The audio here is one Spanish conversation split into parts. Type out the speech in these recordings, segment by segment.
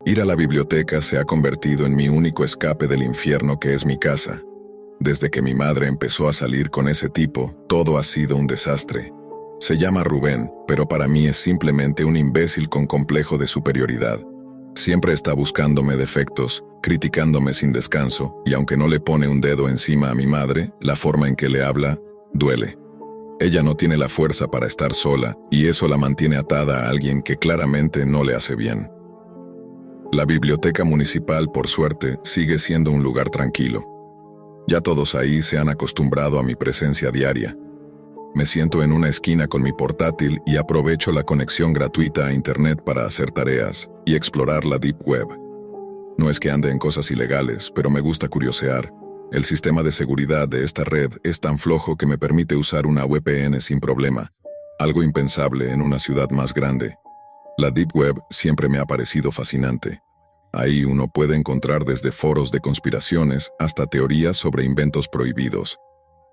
Ir a la biblioteca se ha convertido en mi único escape del infierno que es mi casa. Desde que mi madre empezó a salir con ese tipo, todo ha sido un desastre. Se llama Rubén, pero para mí es simplemente un imbécil con complejo de superioridad. Siempre está buscándome defectos, criticándome sin descanso, y aunque no le pone un dedo encima a mi madre, la forma en que le habla, duele. Ella no tiene la fuerza para estar sola, y eso la mantiene atada a alguien que claramente no le hace bien. La biblioteca municipal, por suerte, sigue siendo un lugar tranquilo. Ya todos ahí se han acostumbrado a mi presencia diaria. Me siento en una esquina con mi portátil y aprovecho la conexión gratuita a Internet para hacer tareas y explorar la Deep Web. No es que ande en cosas ilegales, pero me gusta curiosear. El sistema de seguridad de esta red es tan flojo que me permite usar una VPN sin problema, algo impensable en una ciudad más grande. La Deep Web siempre me ha parecido fascinante. Ahí uno puede encontrar desde foros de conspiraciones hasta teorías sobre inventos prohibidos.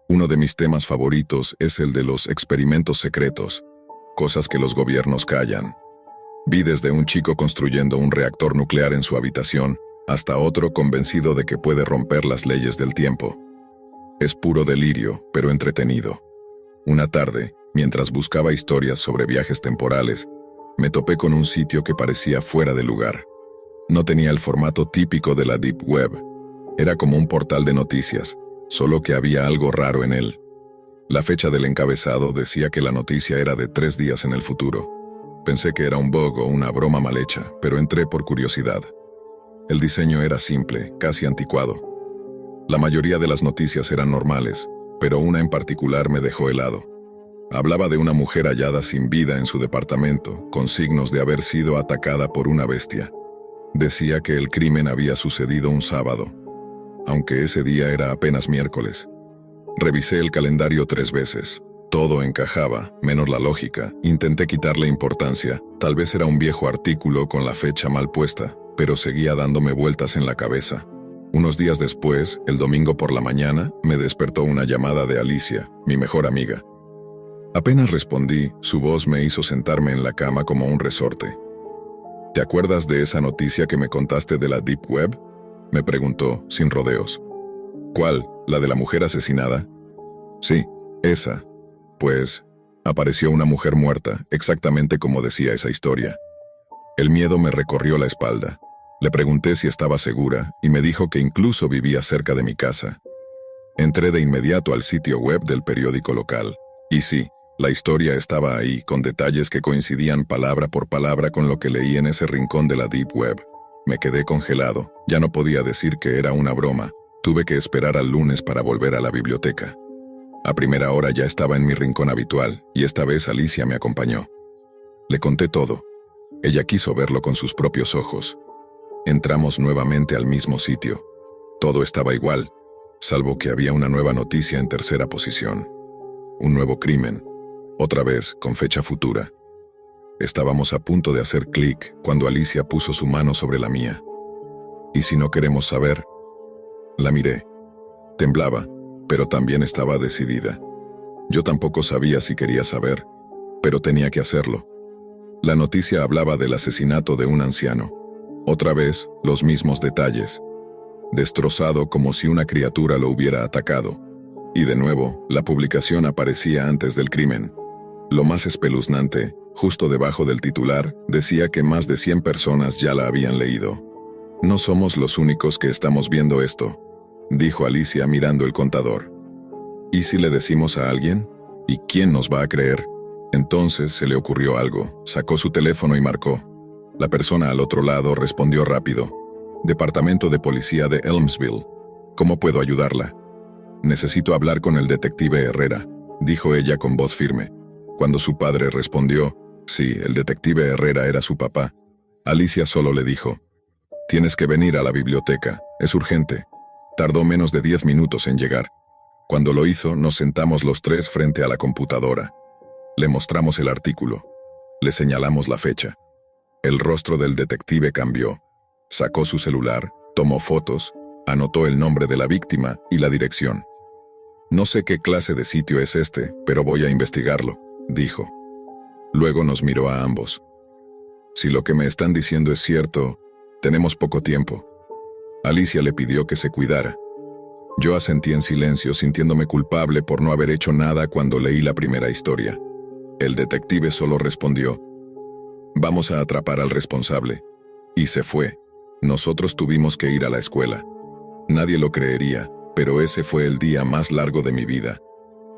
Uno de mis temas favoritos es el de los experimentos secretos, cosas que los gobiernos callan. Vi desde un chico construyendo un reactor nuclear en su habitación, hasta otro convencido de que puede romper las leyes del tiempo. Es puro delirio, pero entretenido. Una tarde, mientras buscaba historias sobre viajes temporales, me topé con un sitio que parecía fuera de lugar. No tenía el formato típico de la Deep Web. Era como un portal de noticias, solo que había algo raro en él. La fecha del encabezado decía que la noticia era de 3 días en el futuro. Pensé que era un bug o una broma mal hecha, pero entré por curiosidad. El diseño era simple, casi anticuado. La mayoría de las noticias eran normales, pero una en particular me dejó helado. Hablaba de una mujer hallada sin vida en su departamento, con signos de haber sido atacada por una bestia. Decía que el crimen había sucedido un sábado, aunque ese día era apenas miércoles. Revisé el calendario 3 veces. Todo encajaba, menos la lógica. Intenté quitarle importancia. Tal vez era un viejo artículo con la fecha mal puesta, pero seguía dándome vueltas en la cabeza. Unos días después, el domingo por la mañana, me despertó una llamada de Alicia, mi mejor amiga. Apenas respondí, su voz me hizo sentarme en la cama como un resorte. ¿Te acuerdas de esa noticia que me contaste de la Deep Web?, me preguntó, sin rodeos. ¿Cuál? ¿La de la mujer asesinada? Sí, esa. Pues, apareció una mujer muerta, exactamente como decía esa historia. El miedo me recorrió la espalda. Le pregunté si estaba segura, y me dijo que incluso vivía cerca de mi casa. Entré de inmediato al sitio web del periódico local. Y sí, la historia estaba ahí, con detalles que coincidían palabra por palabra con lo que leí en ese rincón de la Deep Web. Me quedé congelado, ya no podía decir que era una broma. Tuve que esperar al lunes para volver a la biblioteca. A primera hora ya estaba en mi rincón habitual, y esta vez Alicia me acompañó. Le conté todo. Ella quiso verlo con sus propios ojos. Entramos nuevamente al mismo sitio. Todo estaba igual, salvo que había una nueva noticia en tercera posición. Un nuevo crimen, otra vez con fecha futura. Estábamos a punto de hacer clic cuando Alicia puso su mano sobre la mía. ¿Y si no queremos saber? La miré. Temblaba, pero también estaba decidida. Yo tampoco sabía si quería saber, pero tenía que hacerlo. La noticia hablaba del asesinato de un anciano. Otra vez, los mismos detalles. Destrozado como si una criatura lo hubiera atacado. Y de nuevo, la publicación aparecía antes del crimen. Lo más espeluznante, justo debajo del titular, decía que más de 100 personas ya la habían leído. No somos los únicos que estamos viendo esto, dijo Alicia mirando el contador. ¿Y si le decimos a alguien? ¿Y quién nos va a creer? Entonces se le ocurrió algo, sacó su teléfono y marcó. La persona al otro lado respondió rápido. Departamento de Policía de Elmsville. ¿Cómo puedo ayudarla? Necesito hablar con el detective Herrera, dijo ella con voz firme. Cuando su padre respondió, sí, el detective Herrera era su papá, Alicia solo le dijo, tienes que venir a la biblioteca, es urgente. Tardó menos de 10 minutos en llegar. Cuando lo hizo, nos sentamos los tres frente a la computadora. Le mostramos el artículo. Le señalamos la fecha. El rostro del detective cambió. Sacó su celular, tomó fotos, anotó el nombre de la víctima y la dirección. No sé qué clase de sitio es este, pero voy a investigarlo, dijo. Luego nos miró a ambos. Si lo que me están diciendo es cierto, Tenemos poco tiempo. Alicia le pidió que se cuidara. Yo asentí en silencio, sintiéndome culpable por no haber hecho nada cuando leí la primera historia. El detective solo respondió: «Vamos a atrapar al responsable». Y se fue. Nosotros tuvimos que ir a la escuela. Nadie lo creería, pero ese fue el día más largo de mi vida.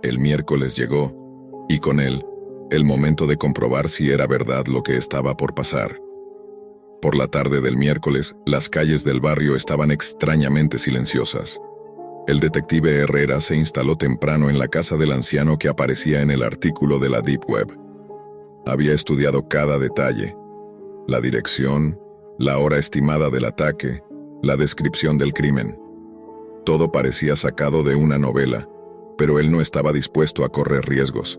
El miércoles llegó, y con él, el momento de comprobar si era verdad lo que estaba por pasar. Por la tarde del miércoles, las calles del barrio estaban extrañamente silenciosas. El detective Herrera se instaló temprano en la casa del anciano que aparecía en el artículo de la Deep Web. Había estudiado cada detalle: la dirección, la hora estimada del ataque, la descripción del crimen. Todo parecía sacado de una novela, pero él no estaba dispuesto a correr riesgos.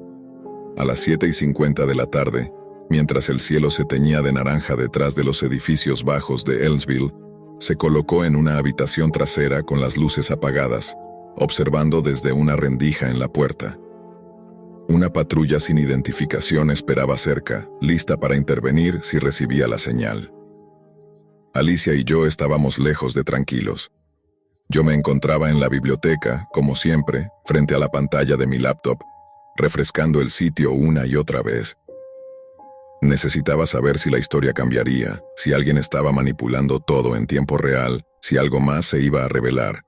A las 7:50 de la tarde, mientras el cielo se teñía de naranja detrás de los edificios bajos de Elmsville, se colocó en una habitación trasera con las luces apagadas, observando desde una rendija en la puerta. Una patrulla sin identificación esperaba cerca, lista para intervenir si recibía la señal. Alicia y yo estábamos lejos de tranquilos. Yo me encontraba en la biblioteca, como siempre, frente a la pantalla de mi laptop, refrescando el sitio una y otra vez. Necesitaba saber si la historia cambiaría, si alguien estaba manipulando todo en tiempo real, si algo más se iba a revelar.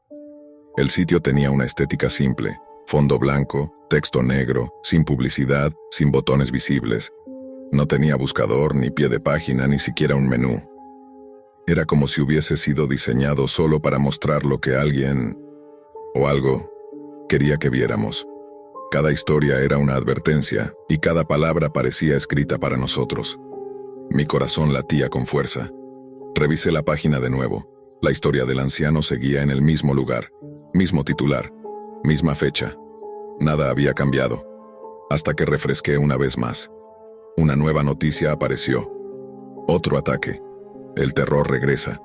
El sitio tenía una estética simple: fondo blanco, texto negro, sin publicidad, sin botones visibles. No tenía buscador, ni pie de página, ni siquiera un menú. Era como si hubiese sido diseñado solo para mostrar lo que alguien, o algo, quería que viéramos. Cada historia era una advertencia, y cada palabra parecía escrita para nosotros. Mi corazón latía con fuerza. Revisé la página de nuevo. La historia del anciano seguía en el mismo lugar, mismo titular, misma fecha. Nada había cambiado, hasta que refresqué una vez más. Una nueva noticia apareció. Otro ataque. El terror regresa.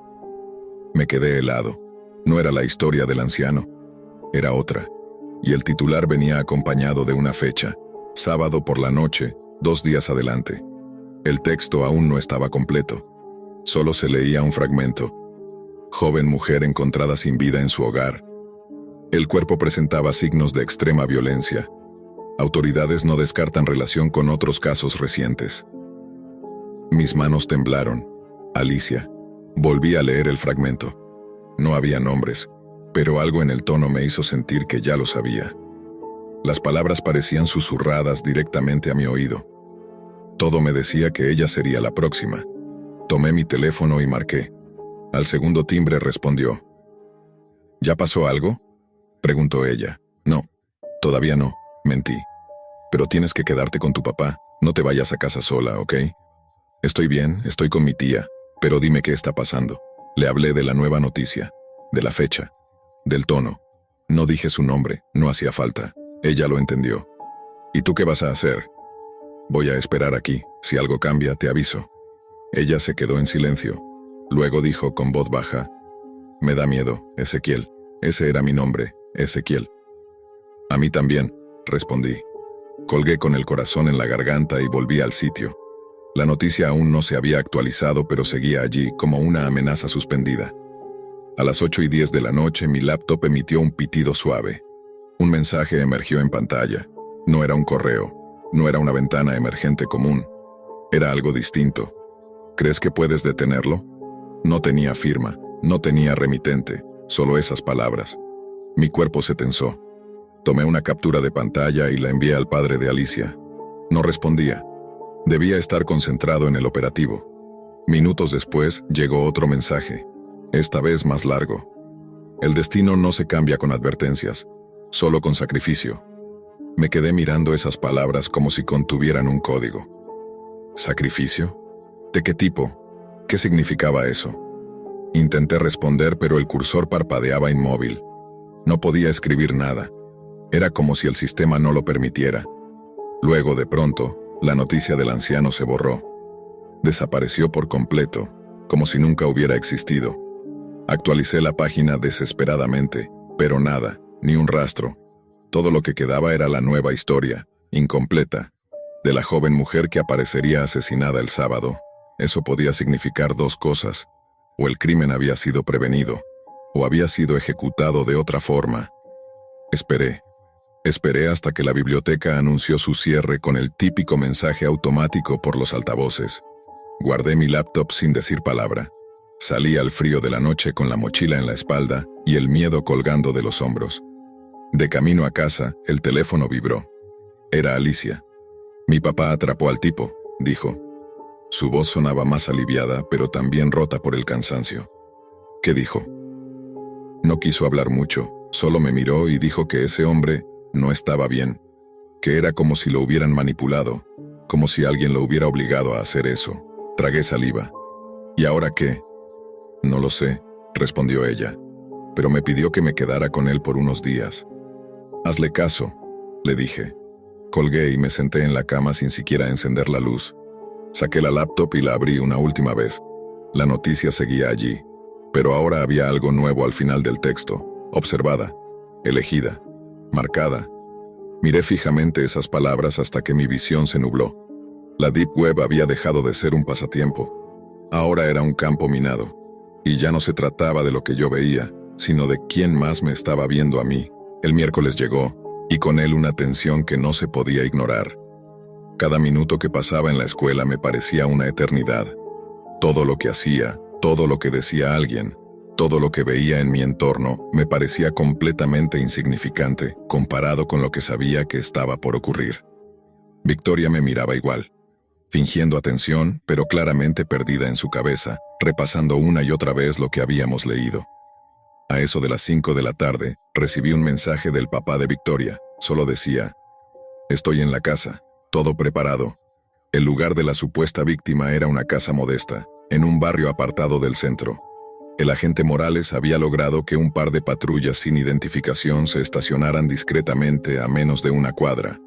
Me quedé helado. No era la historia del anciano, era otra. Y el titular venía acompañado de una fecha: sábado por la noche, 2 días adelante. El texto aún no estaba completo. Solo se leía un fragmento: joven mujer encontrada sin vida en su hogar. El cuerpo presentaba signos de extrema violencia. Autoridades no descartan relación con otros casos recientes. Mis manos temblaron. Alicia. Volví a leer el fragmento. No había nombres, pero algo en el tono me hizo sentir que ya lo sabía. Las palabras parecían susurradas directamente a mi oído. Todo me decía que ella sería la próxima. Tomé mi teléfono y marqué. Al segundo timbre respondió. ¿Ya pasó algo?, preguntó ella. No, todavía no, mentí. Pero tienes que quedarte con tu papá, no te vayas a casa sola, ¿ok? Estoy bien, estoy con mi tía, pero dime qué está pasando. Le hablé de la nueva noticia, de la fecha, del tono. No dije su nombre, no hacía falta. Ella lo entendió. ¿Y tú qué vas a hacer? Voy a esperar aquí, si algo cambia te aviso. Ella se quedó en silencio. Luego dijo con voz baja: me da miedo, Ezequiel. Ese era mi nombre, Ezequiel. A mí también, respondí. Colgué con el corazón en la garganta y volví al sitio. La noticia aún no se había actualizado, pero seguía allí como una amenaza suspendida. A las 8:10 de la noche mi laptop emitió un pitido suave. Un mensaje emergió en pantalla. No era un correo, no era una ventana emergente común. Era algo distinto. ¿Crees que puedes detenerlo? No tenía firma, no tenía remitente, solo esas palabras. Mi cuerpo se tensó. Tomé una captura de pantalla y la envié al padre de Alicia. No respondía. Debía estar concentrado en el operativo. Minutos después llegó otro mensaje, esta vez más largo. El destino no se cambia con advertencias, solo con sacrificio. Me quedé mirando esas palabras como si contuvieran un código. ¿Sacrificio? ¿De qué tipo? ¿Qué significaba eso? Intenté responder, pero el cursor parpadeaba inmóvil. No podía escribir nada. Era como si el sistema no lo permitiera. Luego, de pronto, la noticia del anciano se borró. Desapareció por completo, como si nunca hubiera existido. Actualicé la página desesperadamente, pero nada, ni un rastro. Todo lo que quedaba era la nueva historia, incompleta, de la joven mujer que aparecería asesinada el sábado. Eso podía significar 2 cosas. o el crimen había sido prevenido, o había sido ejecutado de otra forma. Esperé hasta que la biblioteca anunció su cierre con el típico mensaje automático por los altavoces. Guardé mi laptop sin decir palabra. Salí al frío de la noche con la mochila en la espalda y el miedo colgando de los hombros. De camino a casa, el teléfono vibró. Era Alicia. Mi papá atrapó al tipo, dijo. Su voz sonaba más aliviada, pero también rota por el cansancio. ¿Qué dijo? No quiso hablar mucho, solo me miró y dijo que ese hombre no estaba bien, que era como si lo hubieran manipulado, como si alguien lo hubiera obligado a hacer eso. Tragué saliva. ¿Y ahora qué? No lo sé, respondió ella, pero me pidió que me quedara con él por unos días. Hazle caso, le dije. Colgué y me senté en la cama sin siquiera encender la luz. Saqué la laptop y la abrí una última vez. La noticia seguía allí, pero ahora había algo nuevo al final del texto. Observada, elegida, marcada. Miré fijamente esas palabras hasta que mi visión se nubló. La Deep Web había dejado de ser un pasatiempo. Ahora era un campo minado. Y ya no se trataba de lo que yo veía, sino de quién más me estaba viendo a mí. El miércoles llegó, y con él una tensión que no se podía ignorar. Cada minuto que pasaba en la escuela me parecía una eternidad. Todo lo que hacía, todo lo que decía alguien, todo lo que veía en mi entorno me parecía completamente insignificante comparado con lo que sabía que estaba por ocurrir. Victoria me miraba igual, fingiendo atención, pero claramente perdida en su cabeza, repasando una y otra vez lo que habíamos leído. A eso de las 5 de la tarde, recibí un mensaje del papá de Victoria. Solo decía: «Estoy en la casa, todo preparado». El lugar de la supuesta víctima era una casa modesta, en un barrio apartado del centro. El agente Morales había logrado que un par de patrullas sin identificación se estacionaran discretamente a menos de una cuadra,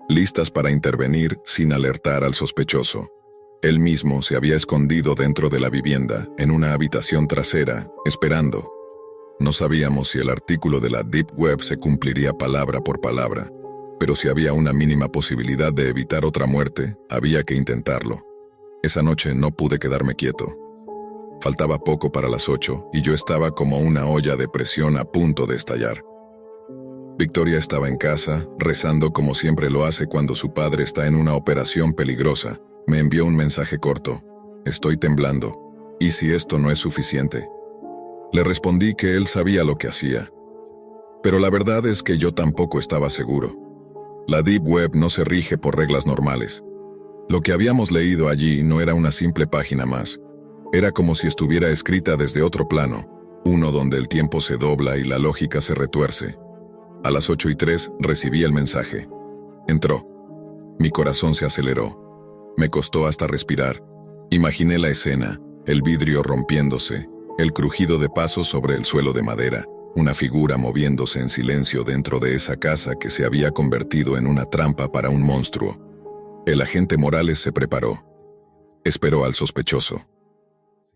listas para intervenir sin alertar al sospechoso. Él mismo se había escondido dentro de la vivienda, en una habitación trasera, esperando. No sabíamos si el artículo de la Deep Web se cumpliría palabra por palabra, pero si había una mínima posibilidad de evitar otra muerte, había que intentarlo. Esa noche no pude quedarme quieto. Faltaba poco para las 8 y yo estaba como una olla de presión a punto de estallar. Victoria estaba en casa, rezando como siempre lo hace cuando su padre está en una operación peligrosa. Me envió un mensaje corto: «Estoy temblando. ¿Y si esto no es suficiente?». Le respondí que él sabía lo que hacía. Pero la verdad es que yo tampoco estaba seguro. La Deep Web no se rige por reglas normales. Lo que habíamos leído allí no era una simple página más. Era como si estuviera escrita desde otro plano, uno donde el tiempo se dobla y la lógica se retuerce. A las 8:03 recibí el mensaje. Entró. Mi corazón se aceleró. Me costó hasta respirar. Imaginé la escena, el vidrio rompiéndose, el crujido de pasos sobre el suelo de madera, una figura moviéndose en silencio dentro de esa casa que se había convertido en una trampa para un monstruo. El agente Morales se preparó. Esperó al sospechoso.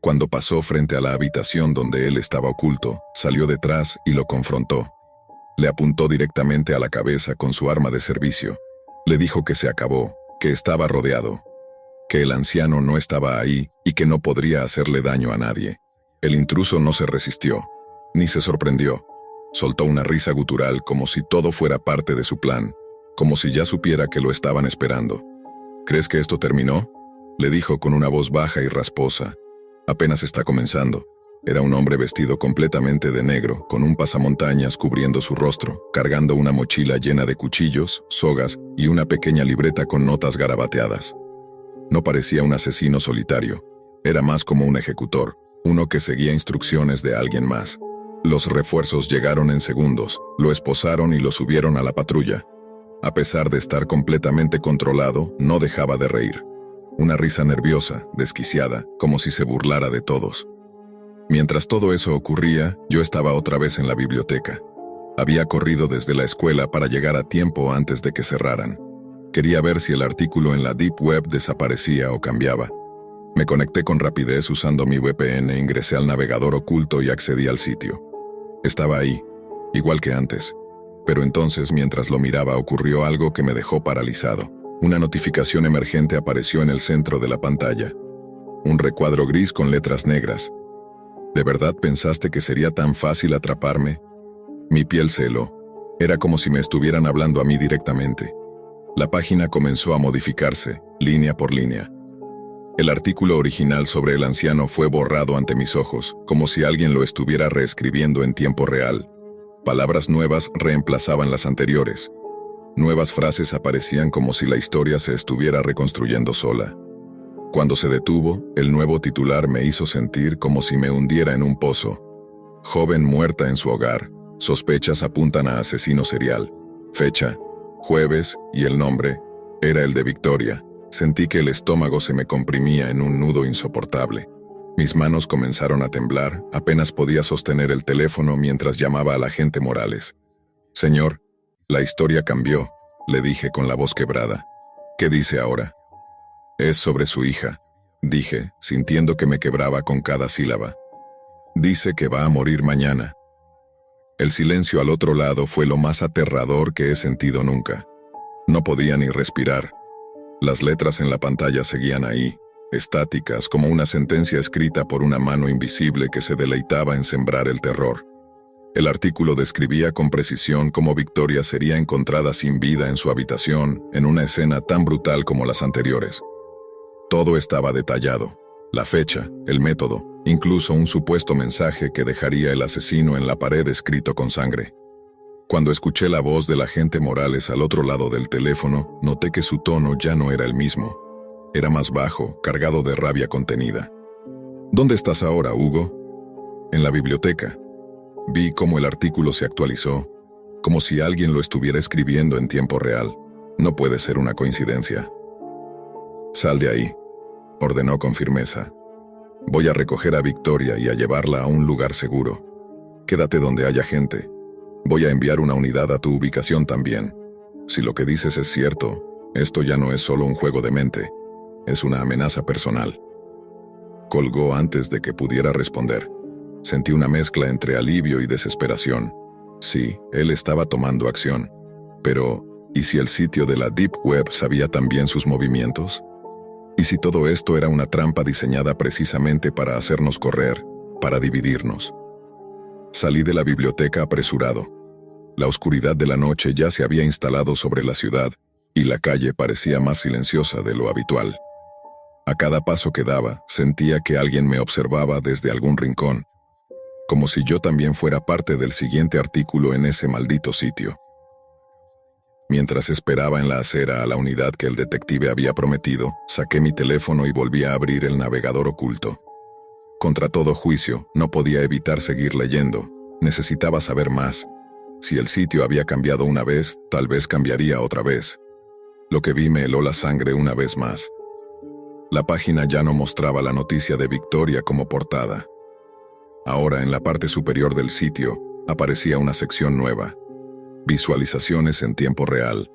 Cuando pasó frente a la habitación donde él estaba oculto, salió detrás y lo confrontó. Le apuntó directamente a la cabeza con su arma de servicio. Le dijo que se acabó, que estaba rodeado, que el anciano no estaba ahí y que no podría hacerle daño a nadie. El intruso no se resistió, ni se sorprendió. Soltó una risa gutural como si todo fuera parte de su plan, como si ya supiera que lo estaban esperando. «¿Crees que esto terminó?», le dijo con una voz baja y rasposa. «Apenas está comenzando». Era un hombre vestido completamente de negro, con un pasamontañas cubriendo su rostro, cargando una mochila llena de cuchillos, sogas y una pequeña libreta con notas garabateadas. No parecía un asesino solitario, era más como un ejecutor, uno que seguía instrucciones de alguien más. Los refuerzos llegaron en segundos, lo esposaron y lo subieron a la patrulla. A pesar de estar completamente controlado, no dejaba de reír. Una risa nerviosa, desquiciada, como si se burlara de todos. Mientras todo eso ocurría, yo estaba otra vez en la biblioteca. Había corrido desde la escuela para llegar a tiempo antes de que cerraran. Quería ver si el artículo en la Deep Web desaparecía o cambiaba. Me conecté con rapidez usando mi VPN, ingresé al navegador oculto y accedí al sitio. Estaba ahí, igual que antes. Pero entonces, mientras lo miraba, ocurrió algo que me dejó paralizado. Una notificación emergente apareció en el centro de la pantalla. Un recuadro gris con letras negras. ¿De verdad pensaste que sería tan fácil atraparme? Mi piel se heló. Era como si me estuvieran hablando a mí directamente. La página comenzó a modificarse, línea por línea. El artículo original sobre el anciano fue borrado ante mis ojos, como si alguien lo estuviera reescribiendo en tiempo real. Palabras nuevas reemplazaban las anteriores. Nuevas frases aparecían como si la historia se estuviera reconstruyendo sola. Cuando se detuvo, el nuevo titular me hizo sentir como si me hundiera en un pozo. Joven muerta en su hogar. Sospechas apuntan a asesino serial. Fecha, jueves, y el nombre era el de Victoria. Sentí que el estómago se me comprimía en un nudo insoportable. Mis manos comenzaron a temblar, apenas podía sostener el teléfono mientras llamaba al agente Morales. Señor, la historia cambió, le dije con la voz quebrada. ¿Qué dice ahora? Es sobre su hija, dije, sintiendo que me quebraba con cada sílaba. Dice que va a morir mañana. El silencio al otro lado fue lo más aterrador que he sentido nunca. No podía ni respirar. Las letras en la pantalla seguían ahí, estáticas como una sentencia escrita por una mano invisible que se deleitaba en sembrar el terror. El artículo describía con precisión cómo Victoria sería encontrada sin vida en su habitación, en una escena tan brutal como las anteriores. Todo estaba detallado: la fecha, el método, incluso un supuesto mensaje que dejaría el asesino en la pared escrito con sangre. Cuando escuché la voz del agente Morales al otro lado del teléfono, noté que su tono ya no era el mismo. Era más bajo, cargado de rabia contenida. ¿Dónde estás ahora, Hugo? En la biblioteca. Vi cómo el artículo se actualizó, como si alguien lo estuviera escribiendo en tiempo real. No puede ser una coincidencia. Sal de ahí, ordenó con firmeza. Voy a recoger a Victoria y a llevarla a un lugar seguro. Quédate donde haya gente. Voy a enviar una unidad a tu ubicación también. Si lo que dices es cierto, esto ya no es solo un juego de mente, es una amenaza personal. Colgó antes de que pudiera responder. Sentí una mezcla entre alivio y desesperación. Sí, él estaba tomando acción. Pero, ¿y si el sitio de la Deep Web sabía también sus movimientos? ¿Y si todo esto era una trampa diseñada precisamente para hacernos correr, para dividirnos? Salí de la biblioteca apresurado. La oscuridad de la noche ya se había instalado sobre la ciudad, y la calle parecía más silenciosa de lo habitual. A cada paso que daba, sentía que alguien me observaba desde algún rincón, como si yo también fuera parte del siguiente artículo en ese maldito sitio. Mientras esperaba en la acera a la unidad que el detective había prometido, saqué mi teléfono y volví a abrir el navegador oculto. Contra todo juicio, no podía evitar seguir leyendo. Necesitaba saber más. Si el sitio había cambiado una vez, tal vez cambiaría otra vez. Lo que vi me heló la sangre una vez más. La página ya no mostraba la noticia de Victoria como portada. Ahora, en la parte superior del sitio, aparecía una sección nueva. Visualizaciones en tiempo real.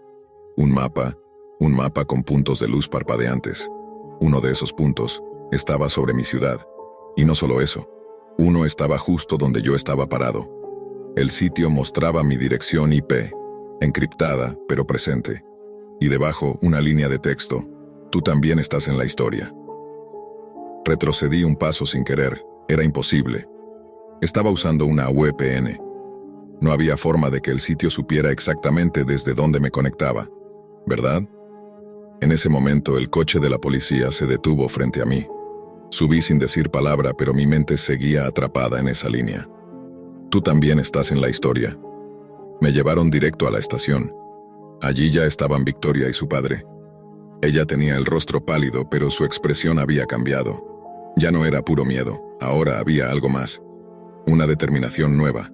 Un mapa con puntos de luz parpadeantes. Uno de esos puntos estaba sobre mi ciudad. Y no solo eso, uno estaba justo donde yo estaba parado. El sitio mostraba mi dirección IP, encriptada pero presente. Y debajo una línea de texto: tú también estás en la historia. Retrocedí un paso sin querer. Era imposible. Estaba usando una VPN. No había forma de que el sitio supiera exactamente desde dónde me conectaba, ¿verdad? En ese momento el coche de la policía se detuvo frente a mí. Subí sin decir palabra, pero mi mente seguía atrapada en esa línea. Tú también estás en la historia. Me llevaron directo a la estación. Allí ya estaban Victoria y su padre. Ella tenía el rostro pálido, pero su expresión había cambiado. Ya no era puro miedo, ahora había algo más. Una determinación nueva.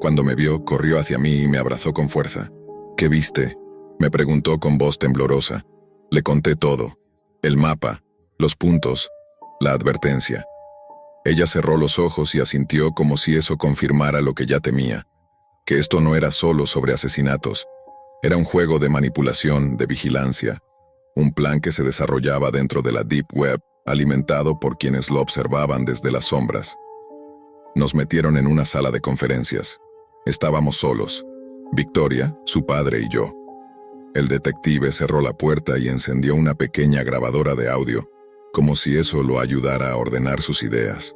Cuando me vio, corrió hacia mí y me abrazó con fuerza. ¿Qué viste?, me preguntó con voz temblorosa. Le conté todo. El mapa, los puntos, la advertencia. Ella cerró los ojos y asintió como si eso confirmara lo que ya temía. Que esto no era solo sobre asesinatos. Era un juego de manipulación, de vigilancia. Un plan que se desarrollaba dentro de la Deep Web, alimentado por quienes lo observaban desde las sombras. Nos metieron en una sala de conferencias. Estábamos solos. Victoria, su padre y yo. El detective cerró la puerta y encendió una pequeña grabadora de audio, como si eso lo ayudara a ordenar sus ideas.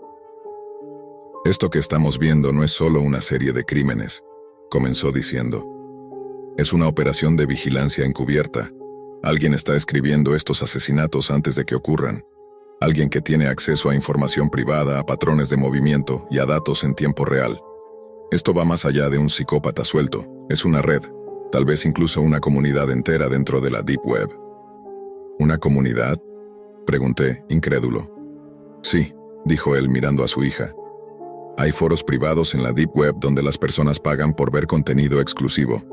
Esto que estamos viendo no es solo una serie de crímenes, comenzó diciendo. Es una operación de vigilancia encubierta. Alguien está escribiendo estos asesinatos antes de que ocurran. Alguien que tiene acceso a información privada, a patrones de movimiento y a datos en tiempo real. Esto va más allá de un psicópata suelto. Es una red, tal vez incluso una comunidad entera dentro de la Deep Web. ¿Una comunidad?, pregunté, incrédulo. Sí, dijo él mirando a su hija. Hay foros privados en la Deep Web donde las personas pagan por ver contenido exclusivo.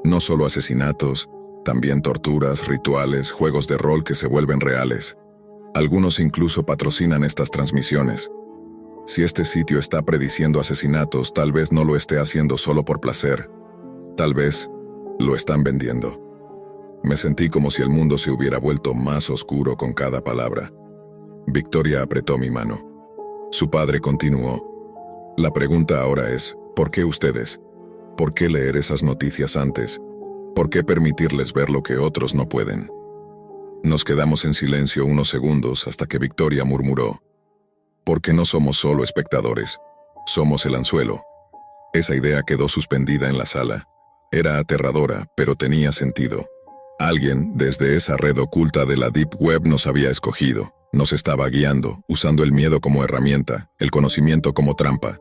No solo asesinatos, también torturas, rituales, juegos de rol que se vuelven reales. Algunos incluso patrocinan estas transmisiones. Si este sitio está prediciendo asesinatos, tal vez no lo esté haciendo solo por placer. Tal vez lo están vendiendo. Me sentí como si el mundo se hubiera vuelto más oscuro con cada palabra. Victoria apretó mi mano. Su padre continuó. La pregunta ahora es, ¿por qué ustedes? ¿Por qué leer esas noticias antes? ¿Por qué permitirles ver lo que otros no pueden? Nos quedamos en silencio unos segundos hasta que Victoria murmuró. Porque no somos solo espectadores, somos el anzuelo. Esa idea quedó suspendida en la sala. Era aterradora, pero tenía sentido. Alguien, desde esa red oculta de la Deep Web, nos había escogido. Nos estaba guiando, usando el miedo como herramienta, el conocimiento como trampa.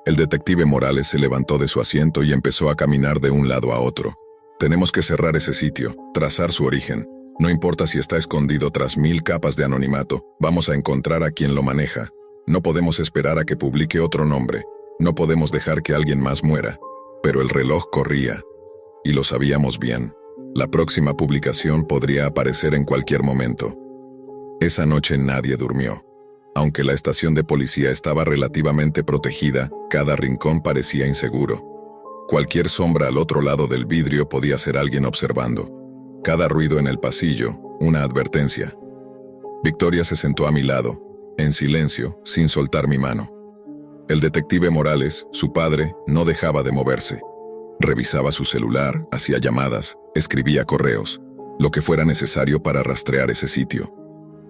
El detective Morales se levantó de su asiento y empezó a caminar de un lado a otro. Tenemos que cerrar ese sitio, trazar su origen. No importa si está escondido tras 1000 capas de anonimato, vamos a encontrar a quien lo maneja. No podemos esperar a que publique otro nombre. No podemos dejar que alguien más muera. Pero el reloj corría. Y lo sabíamos bien. La próxima publicación podría aparecer en cualquier momento. Esa noche nadie durmió. Aunque la estación de policía estaba relativamente protegida, cada rincón parecía inseguro. Cualquier sombra al otro lado del vidrio podía ser alguien observando. Cada ruido en el pasillo, una advertencia. Victoria se sentó a mi lado, en silencio, sin soltar mi mano. El detective Morales, su padre, no dejaba de moverse. Revisaba su celular, hacía llamadas, escribía correos, lo que fuera necesario para rastrear ese sitio.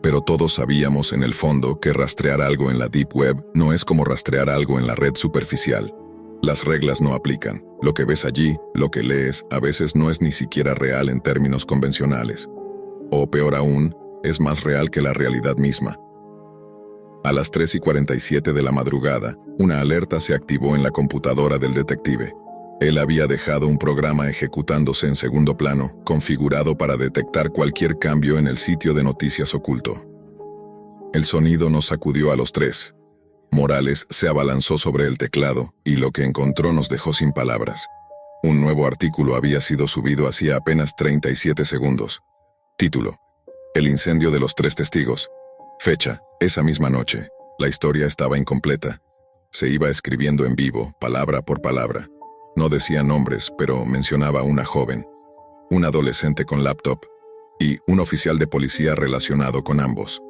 Pero todos sabíamos en el fondo que rastrear algo en la Deep Web no es como rastrear algo en la red superficial. Las reglas no aplican. Lo que ves allí, lo que lees, a veces no es ni siquiera real en términos convencionales. O peor aún, es más real que la realidad misma. A las 3:47 de la madrugada, una alerta se activó en la computadora del detective. Él había dejado un programa ejecutándose en segundo plano, configurado para detectar cualquier cambio en el sitio de noticias oculto. El sonido nos sacudió a los tres. Morales se abalanzó sobre el teclado, y lo que encontró nos dejó sin palabras. Un nuevo artículo había sido subido hacía apenas 37 segundos. Título: El incendio de los 3 testigos. Fecha: esa misma noche. La historia estaba incompleta. Se iba escribiendo en vivo, palabra por palabra. No decía nombres, pero mencionaba a una joven, un adolescente con laptop y un oficial de policía relacionado con ambos.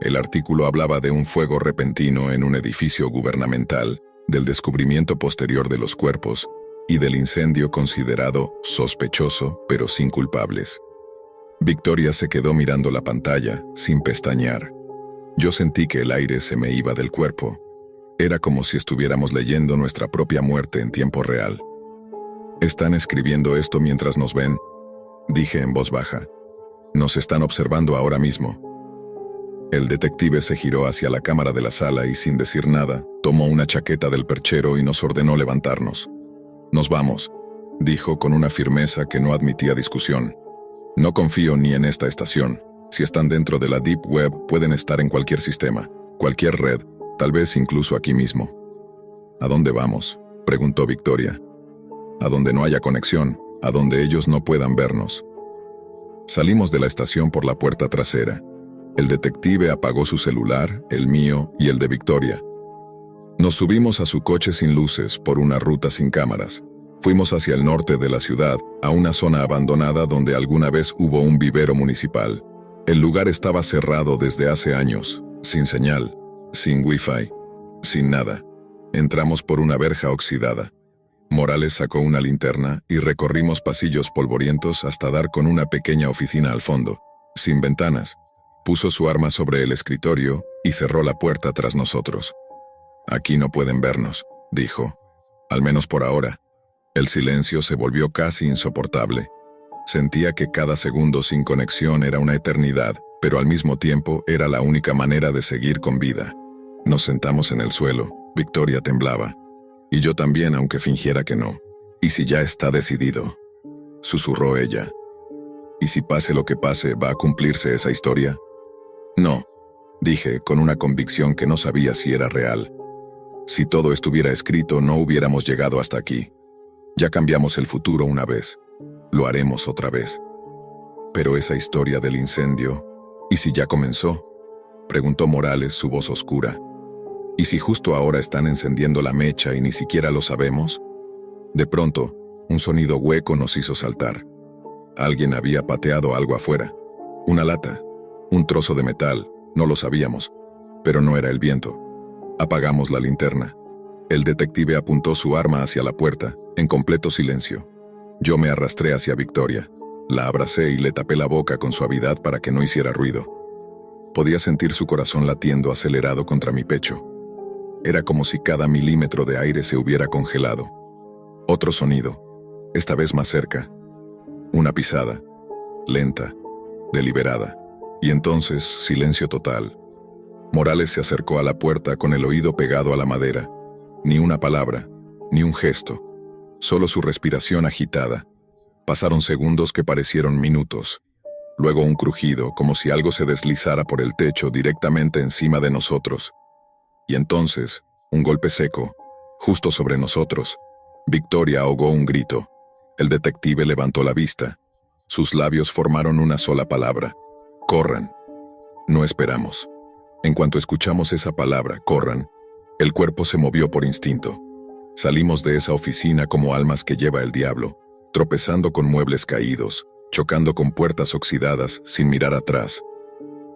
El artículo hablaba de un fuego repentino en un edificio gubernamental, del descubrimiento posterior de los cuerpos y del incendio considerado sospechoso, pero sin culpables. Victoria se quedó mirando la pantalla, sin pestañear. Yo sentí que el aire se me iba del cuerpo. Era como si estuviéramos leyendo nuestra propia muerte en tiempo real. «Están escribiendo esto mientras nos ven», dije en voz baja. «Nos están observando ahora mismo». El detective se giró hacia la cámara de la sala y, sin decir nada, tomó una chaqueta del perchero y nos ordenó levantarnos. «Nos vamos», dijo con una firmeza que no admitía discusión. «No confío ni en esta estación. Si están dentro de la Deep Web, pueden estar en cualquier sistema, cualquier red, tal vez incluso aquí mismo». «¿A dónde vamos?», preguntó Victoria. «A donde no haya conexión, a donde ellos no puedan vernos». Salimos de la estación por la puerta trasera. El detective apagó su celular, el mío y el de Victoria. Nos subimos a su coche sin luces por una ruta sin cámaras. Fuimos hacia el norte de la ciudad, a una zona abandonada donde alguna vez hubo un vivero municipal. El lugar estaba cerrado desde hace años, sin señal, sin wifi, sin nada. Entramos por una verja oxidada. Morales sacó una linterna y recorrimos pasillos polvorientos hasta dar con una pequeña oficina al fondo, sin ventanas. Puso su arma sobre el escritorio y cerró la puerta tras nosotros. Aquí no pueden vernos, dijo. Al menos por ahora. El silencio se volvió casi insoportable. Sentía que cada segundo sin conexión era una eternidad, pero al mismo tiempo era la única manera de seguir con vida. Nos sentamos en el suelo. Victoria temblaba. Y yo también, aunque fingiera que no. ¿Y si ya está decidido?, susurró ella. ¿Y si pase lo que pase, va a cumplirse esa historia? No, dije, con una convicción que no sabía si era real. Si todo estuviera escrito, no hubiéramos llegado hasta aquí. Ya cambiamos el futuro una vez. Lo haremos otra vez. Pero esa historia del incendio, ¿y si ya comenzó?, preguntó Morales, su voz oscura. ¿Y si justo ahora están encendiendo la mecha y ni siquiera lo sabemos? De pronto, un sonido hueco nos hizo saltar. Alguien había pateado algo afuera. Una lata, un trozo de metal, no lo sabíamos, pero no era el viento. Apagamos la linterna. El detective apuntó su arma hacia la puerta, en completo silencio. Yo me arrastré hacia Victoria. La abracé y le tapé la boca con suavidad para que no hiciera ruido. Podía sentir su corazón latiendo acelerado contra mi pecho. Era como si cada milímetro de aire se hubiera congelado. Otro sonido, esta vez más cerca. Una pisada, lenta, deliberada. Y entonces, silencio total. Morales se acercó a la puerta con el oído pegado a la madera. Ni una palabra, ni un gesto. Solo su respiración agitada. Pasaron segundos que parecieron minutos. Luego un crujido, como si algo se deslizara por el techo directamente encima de nosotros. Y entonces, un golpe seco, justo sobre nosotros. Victoria ahogó un grito. El detective levantó la vista. Sus labios formaron una sola palabra. Corran. No esperamos. En cuanto escuchamos esa palabra, corran, el cuerpo se movió por instinto. Salimos de esa oficina como almas que lleva el diablo, tropezando con muebles caídos, chocando con puertas oxidadas sin mirar atrás.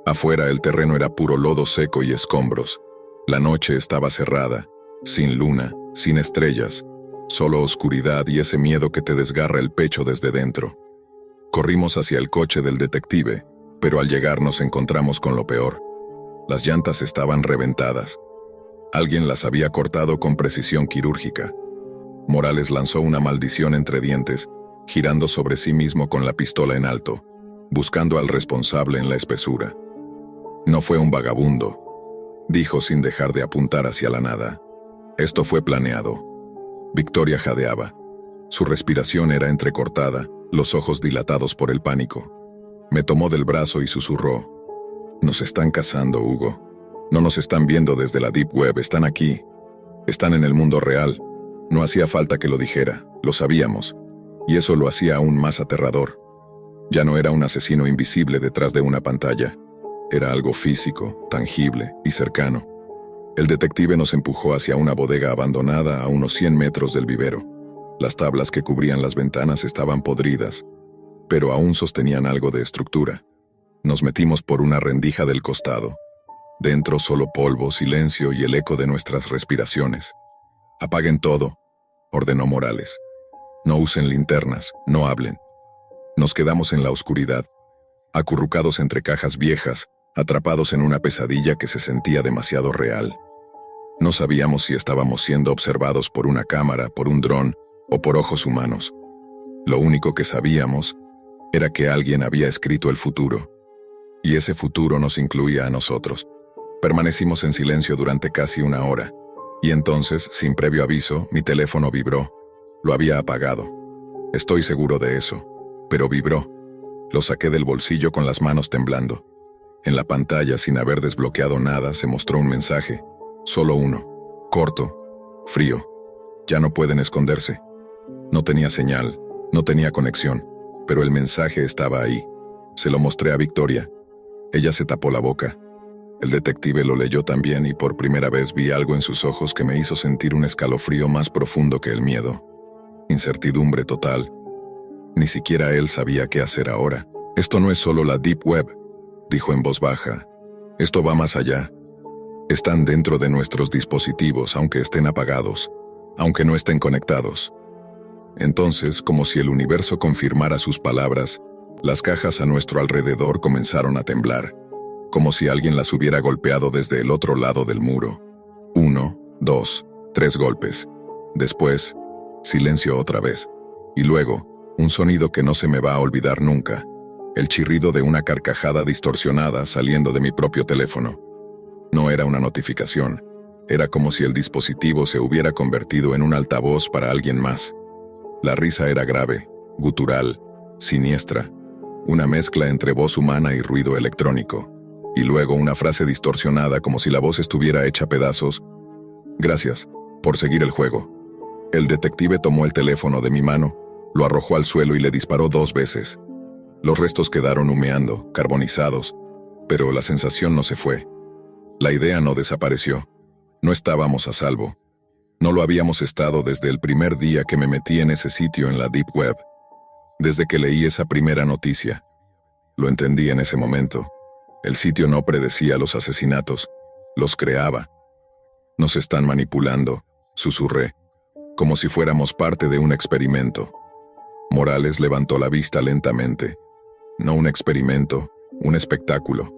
Afuera el terreno era puro lodo seco y escombros. La noche estaba cerrada, sin luna, sin estrellas, solo oscuridad y ese miedo que te desgarra el pecho desde dentro. Corrimos hacia el coche del detective, pero al llegar nos encontramos con lo peor. Las llantas estaban reventadas. Alguien las había cortado con precisión quirúrgica. Morales lanzó una maldición entre dientes, girando sobre sí mismo con la pistola en alto, buscando al responsable en la espesura. No fue un vagabundo, dijo sin dejar de apuntar hacia la nada. Esto fue planeado. Victoria jadeaba. Su respiración era entrecortada, los ojos dilatados por el pánico. Me tomó del brazo y susurró. Nos están cazando, Hugo. No nos están viendo desde la Deep Web, están aquí. Están en el mundo real. No hacía falta que lo dijera, lo sabíamos. Y eso lo hacía aún más aterrador. Ya no era un asesino invisible detrás de una pantalla. Era algo físico, tangible y cercano. El detective nos empujó hacia una bodega abandonada a unos 100 metros del vivero. Las tablas que cubrían las ventanas estaban podridas, pero aún sostenían algo de estructura. Nos metimos por una rendija del costado. Dentro solo polvo, silencio y el eco de nuestras respiraciones. «Apaguen todo», ordenó Morales. «No usen linternas, no hablen». Nos quedamos en la oscuridad, acurrucados entre cajas viejas, atrapados en una pesadilla que se sentía demasiado real. No sabíamos si estábamos siendo observados por una cámara, por un dron o por ojos humanos. Lo único que sabíamos era que alguien había escrito el futuro, y ese futuro nos incluía a nosotros. Permanecimos en silencio durante casi una hora, y entonces, sin previo aviso, mi teléfono vibró. Lo había apagado. Estoy seguro de eso, pero vibró. Lo saqué del bolsillo con las manos temblando. En la pantalla, sin haber desbloqueado nada, se mostró un mensaje. Solo uno. Corto. Frío. Ya no pueden esconderse. No tenía señal, no tenía conexión, pero el mensaje estaba ahí. Se lo mostré a Victoria. Ella se tapó la boca. El detective lo leyó también y por primera vez vi algo en sus ojos que me hizo sentir un escalofrío más profundo que el miedo. Incertidumbre total. Ni siquiera él sabía qué hacer ahora. Esto no es solo la Deep Web, dijo en voz baja. Esto va más allá. Están dentro de nuestros dispositivos, aunque estén apagados, aunque no estén conectados. Entonces, como si el universo confirmara sus palabras, las cajas a nuestro alrededor comenzaron a temblar, como si alguien las hubiera golpeado desde el otro lado del muro. 1, 2, 3 golpes. Después, silencio otra vez. Y luego, un sonido que no se me va a olvidar nunca. El chirrido de una carcajada distorsionada saliendo de mi propio teléfono. No era una notificación. Era como si el dispositivo se hubiera convertido en un altavoz para alguien más. La risa era grave, gutural, siniestra. Una mezcla entre voz humana y ruido electrónico. Y luego una frase distorsionada como si la voz estuviera hecha pedazos. Gracias por seguir el juego. El detective tomó el teléfono de mi mano, lo arrojó al suelo y le disparó 2 veces. Los restos quedaron humeando, carbonizados, pero la sensación no se fue. La idea no desapareció. No estábamos a salvo. No lo habíamos estado desde el primer día que me metí en ese sitio en la Deep Web. Desde que leí esa primera noticia. Lo entendí en ese momento. El sitio no predecía los asesinatos, los creaba. Nos están manipulando, susurré, como si fuéramos parte de un experimento. Morales levantó la vista lentamente. No un experimento, un espectáculo.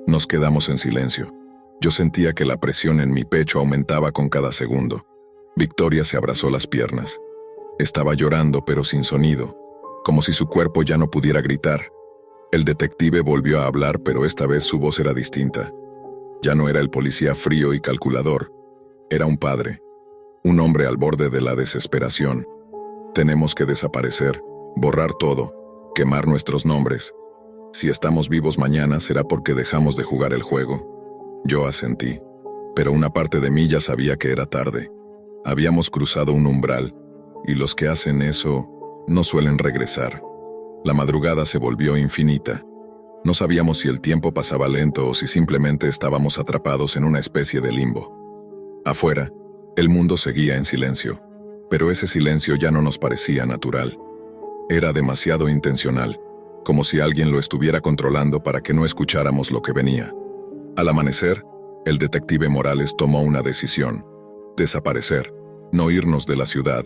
Nos quedamos en silencio. Yo sentía que la presión en mi pecho aumentaba con cada segundo. Victoria se abrazó las piernas. Estaba llorando pero sin sonido, como si su cuerpo ya no pudiera gritar. El detective volvió a hablar, pero esta vez su voz era distinta. Ya no era el policía frío y calculador. Era un padre. Un hombre al borde de la desesperación. Tenemos que desaparecer, borrar todo, quemar nuestros nombres. Si estamos vivos mañana será porque dejamos de jugar el juego. Yo asentí, pero una parte de mí ya sabía que era tarde. Habíamos cruzado un umbral, y los que hacen eso no suelen regresar. La madrugada se volvió infinita. No sabíamos si el tiempo pasaba lento o si simplemente estábamos atrapados en una especie de limbo. Afuera, el mundo seguía en silencio, pero ese silencio ya no nos parecía natural. Era demasiado intencional, como si alguien lo estuviera controlando para que no escucháramos lo que venía. Al amanecer, el detective Morales tomó una decisión: desaparecer, no irnos de la ciudad,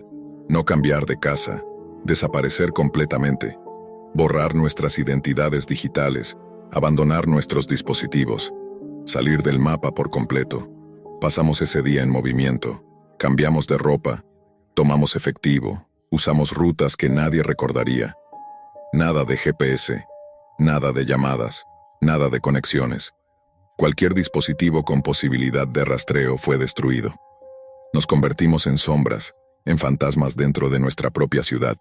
no cambiar de casa, desaparecer completamente. Borrar nuestras identidades digitales, abandonar nuestros dispositivos, salir del mapa por completo. Pasamos ese día en movimiento, cambiamos de ropa, tomamos efectivo, usamos rutas que nadie recordaría. Nada de GPS, nada de llamadas, nada de conexiones. Cualquier dispositivo con posibilidad de rastreo fue destruido. Nos convertimos en sombras, en fantasmas dentro de nuestra propia ciudad.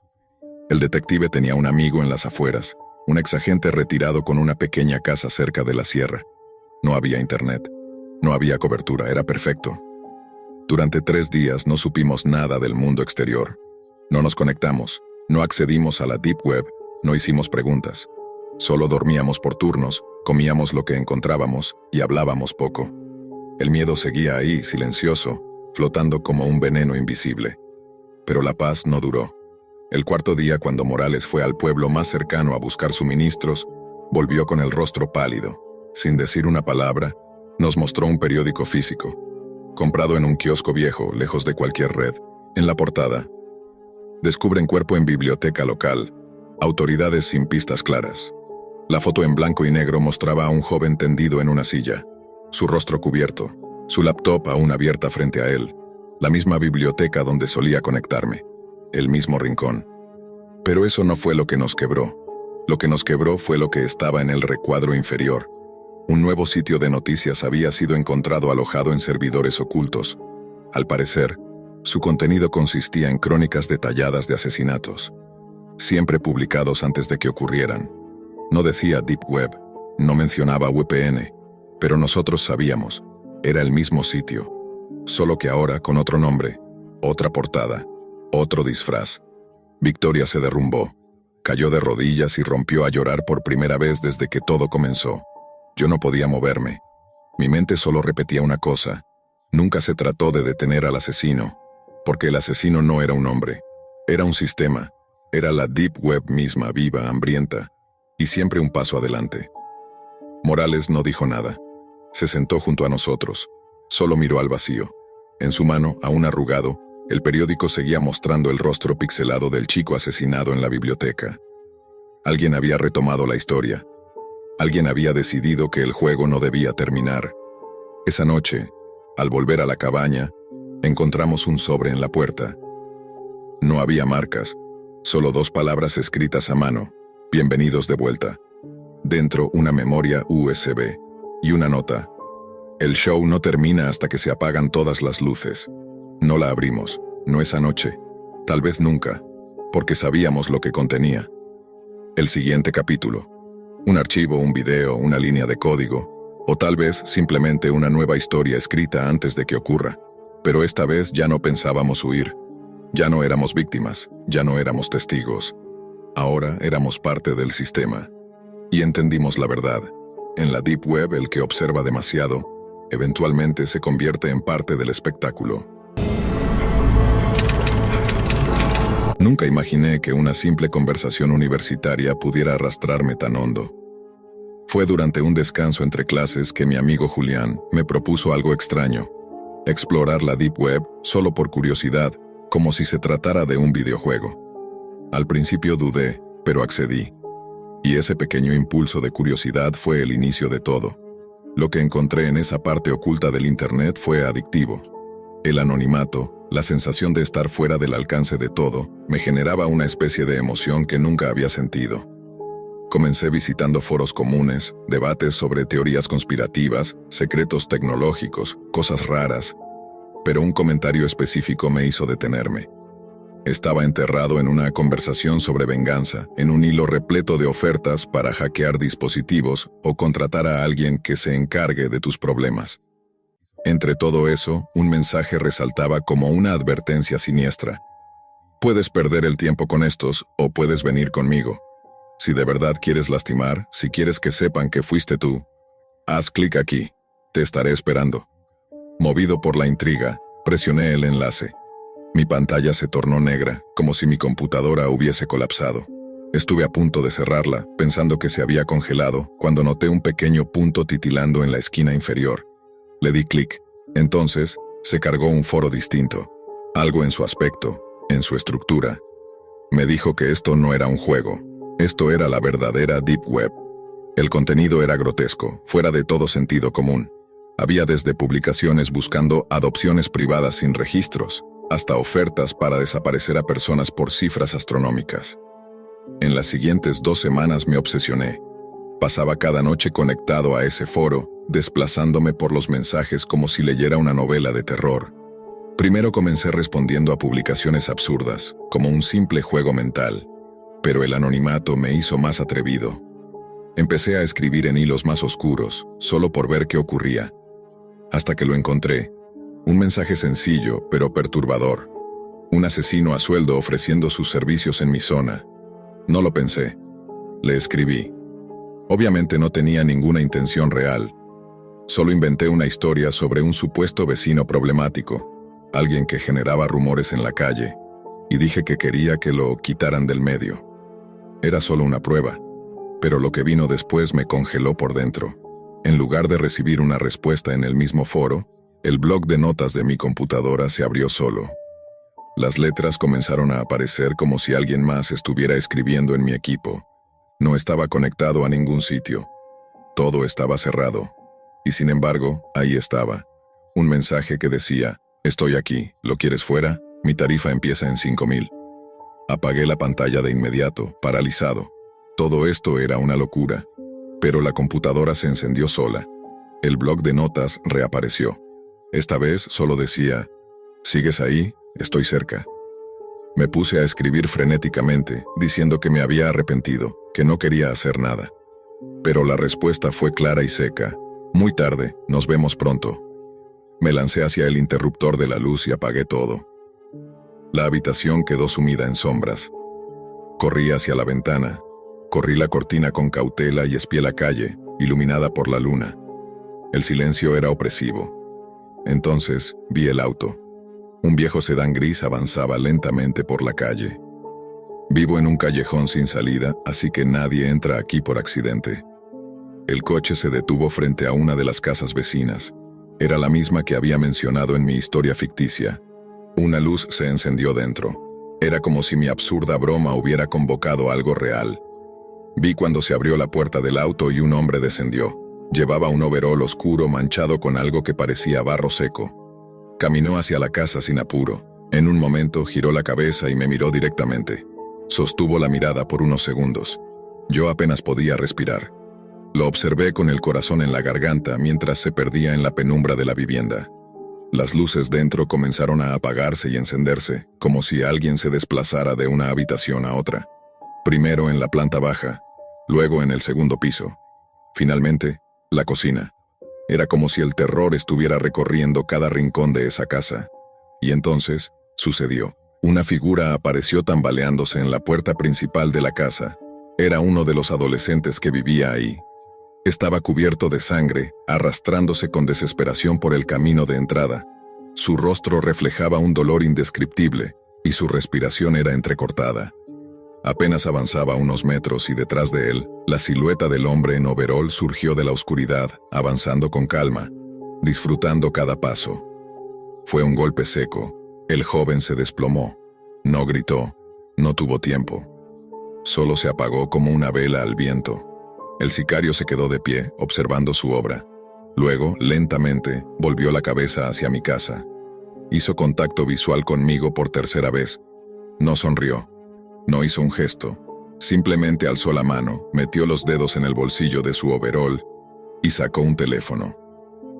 El detective tenía un amigo en las afueras, un exagente retirado con una pequeña casa cerca de la sierra. No había internet, no había cobertura, era perfecto. Durante 3 días no supimos nada del mundo exterior. No nos conectamos, no accedimos a la Deep Web, no hicimos preguntas. Solo dormíamos por turnos, comíamos lo que encontrábamos y hablábamos poco. El miedo seguía ahí, silencioso, flotando como un veneno invisible. Pero la paz no duró. El 4.º día, cuando Morales fue al pueblo más cercano a buscar suministros, volvió con el rostro pálido. Sin decir una palabra, nos mostró un periódico físico, comprado en un kiosco viejo, lejos de cualquier red. En la portada: descubren cuerpo en biblioteca local, autoridades sin pistas claras. La foto en blanco y negro mostraba a un joven tendido en una silla, su rostro cubierto, su laptop aún abierta frente a él, la misma biblioteca donde solía conectarme. El mismo rincón. Pero eso no fue lo que nos quebró. Lo que nos quebró fue lo que estaba en el recuadro inferior. Un nuevo sitio de noticias había sido encontrado alojado en servidores ocultos. Al parecer, su contenido consistía en crónicas detalladas de asesinatos, siempre publicados antes de que ocurrieran. No decía Deep Web, no mencionaba VPN, pero nosotros sabíamos, era el mismo sitio, solo que ahora con otro nombre, otra portada. Otro disfraz. Victoria se derrumbó, cayó de rodillas y rompió a llorar por primera vez desde que todo comenzó. Yo no podía moverme. Mi mente solo repetía una cosa: nunca se trató de detener al asesino, porque el asesino no era un hombre, era un sistema, era la Deep Web misma, viva, hambrienta, y siempre un paso adelante. Morales no dijo nada. Se sentó junto a nosotros, solo miró al vacío. En su mano, aún arrugado, el periódico seguía mostrando el rostro pixelado del chico asesinado en la biblioteca. Alguien había retomado la historia. Alguien había decidido que el juego no debía terminar. Esa noche, Al volver a la cabaña, encontramos un sobre en la puerta. No había marcas, solo 2 palabras escritas a mano: bienvenidos de vuelta. Dentro, una memoria USB y una nota: el show no termina hasta que se apagan todas las luces. No la abrimos, no esa noche, tal vez nunca, porque sabíamos lo que contenía. El siguiente capítulo: un archivo, un video, una línea de código, o tal vez simplemente una nueva historia escrita antes de que ocurra. Pero esta vez ya no pensábamos huir. Ya no éramos víctimas, ya no éramos testigos. Ahora éramos parte del sistema. Y entendimos la verdad. En la Deep Web, el que observa demasiado, eventualmente se convierte en parte del espectáculo. Nunca imaginé que una simple conversación universitaria pudiera arrastrarme tan hondo. Fue durante un descanso entre clases que mi amigo Julián me propuso algo extraño: explorar la Deep Web solo por curiosidad, como si se tratara de un videojuego. Al principio dudé, pero accedí. Y ese pequeño impulso de curiosidad fue el inicio de todo. Lo que encontré en esa parte oculta del Internet fue adictivo. El anonimato, la sensación de estar fuera del alcance de todo, me generaba una especie de emoción que nunca había sentido. Comencé visitando foros comunes, debates sobre teorías conspirativas, secretos tecnológicos, cosas raras. Pero un comentario específico me hizo detenerme. Estaba enterrado en una conversación sobre venganza, en un hilo repleto de ofertas para hackear dispositivos o contratar a alguien que se encargue de tus problemas. Entre todo eso, un mensaje resaltaba como una advertencia siniestra: puedes perder el tiempo con estos, o puedes venir conmigo. Si de verdad quieres lastimar, si quieres que sepan que fuiste tú, haz clic aquí. Te estaré esperando. Movido por la intriga, presioné el enlace. Mi pantalla se tornó negra, como si mi computadora hubiese colapsado. Estuve a punto de cerrarla, pensando que se había congelado, cuando noté un pequeño punto titilando en la esquina inferior. Le di clic. Entonces, se cargó un foro distinto. Algo en su aspecto, en su estructura, me dijo que esto no era un juego. Esto era la verdadera Deep Web. El contenido era grotesco, fuera de todo sentido común. Había desde publicaciones buscando adopciones privadas sin registros, hasta ofertas para desaparecer a personas por cifras astronómicas. En las siguientes 2 semanas me obsesioné. Pasaba cada noche conectado a ese foro, desplazándome por los mensajes como si leyera una novela de terror. Primero comencé respondiendo a publicaciones absurdas, como un simple juego mental, pero el anonimato me hizo más atrevido. Empecé a escribir en hilos más oscuros, solo por ver qué ocurría. Hasta que lo encontré. Un mensaje sencillo, pero perturbador. Un asesino a sueldo ofreciendo sus servicios en mi zona. No lo pensé. Le escribí. Obviamente no tenía ninguna intención real. Solo inventé una historia sobre un supuesto vecino problemático, alguien que generaba rumores en la calle, y dije que quería que lo quitaran del medio. Era solo una prueba, pero lo que vino después me congeló por dentro. En lugar de recibir una respuesta en el mismo foro, el bloc de notas de mi computadora se abrió solo. Las letras comenzaron a aparecer como si alguien más estuviera escribiendo en mi equipo. No estaba conectado a ningún sitio. Todo estaba cerrado. Y sin embargo, ahí estaba. Un mensaje que decía: estoy aquí, ¿lo quieres fuera? Mi tarifa empieza en 5,000. Apagué la pantalla de inmediato, paralizado. Todo esto era una locura. Pero la computadora se encendió sola. El bloc de notas reapareció. Esta vez solo decía: ¿sigues ahí? Estoy cerca. Me puse a escribir frenéticamente, diciendo que me había arrepentido, que no quería hacer nada. Pero la respuesta fue clara y seca: muy tarde, nos vemos pronto. Me lancé hacia el interruptor de la luz y apagué todo. La habitación quedó sumida en sombras. Corrí hacia la ventana. Corrí la cortina con cautela y espié la calle, iluminada por la luna. El silencio era opresivo. Entonces, vi el auto. Un viejo sedán gris avanzaba lentamente por la calle. Vivo en un callejón sin salida, así que nadie entra aquí por accidente. El coche se detuvo frente a una de las casas vecinas. Era la misma que había mencionado en mi historia ficticia. Una luz se encendió dentro. Era como si mi absurda broma hubiera convocado algo real. Vi cuando se abrió la puerta del auto y un hombre descendió. Llevaba un overol oscuro manchado con algo que parecía barro seco. Caminó hacia la casa sin apuro. En un momento giró la cabeza y me miró directamente. Sostuvo la mirada por unos segundos. Yo apenas podía respirar. Lo observé con el corazón en la garganta mientras se perdía en la penumbra de la vivienda. Las luces dentro comenzaron a apagarse y encenderse, como si alguien se desplazara de una habitación a otra. Primero en la planta baja, luego en el segundo piso. Finalmente, la cocina. Era como si el terror estuviera recorriendo cada rincón de esa casa. Y entonces, sucedió. Una figura apareció tambaleándose en la puerta principal de la casa. Era uno de los adolescentes que vivía ahí. Estaba cubierto de sangre, arrastrándose con desesperación por el camino de entrada. Su rostro reflejaba un dolor indescriptible, y su respiración era entrecortada. Apenas avanzaba unos metros y detrás de él, la silueta del hombre en overol surgió de la oscuridad, avanzando con calma, disfrutando cada paso. Fue un golpe seco. El joven se desplomó. No gritó, no tuvo tiempo. Solo se apagó como una vela al viento. El sicario se quedó de pie, observando su obra. Luego, lentamente, volvió la cabeza hacia mi casa. Hizo contacto visual conmigo por tercera vez. No sonrió. No hizo un gesto. Simplemente alzó la mano, metió los dedos en el bolsillo de su overol y sacó un teléfono.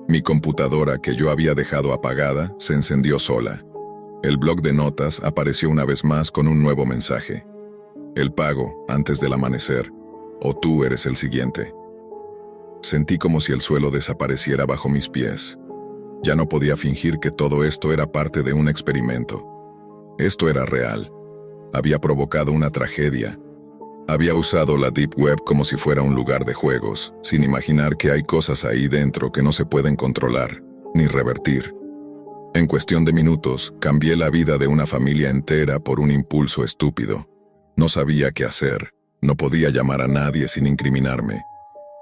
Mi computadora, que yo había dejado apagada, se encendió sola. El bloc de notas apareció una vez más con un nuevo mensaje. El pago, antes del amanecer, o tú eres el siguiente. Sentí como si el suelo desapareciera bajo mis pies. Ya no podía fingir que todo esto era parte de un experimento. Esto era real. Había provocado una tragedia. Había usado la Deep Web como si fuera un lugar de juegos, sin imaginar que hay cosas ahí dentro que no se pueden controlar, ni revertir. En cuestión de minutos, cambié la vida de una familia entera por un impulso estúpido. No sabía qué hacer, no podía llamar a nadie sin incriminarme.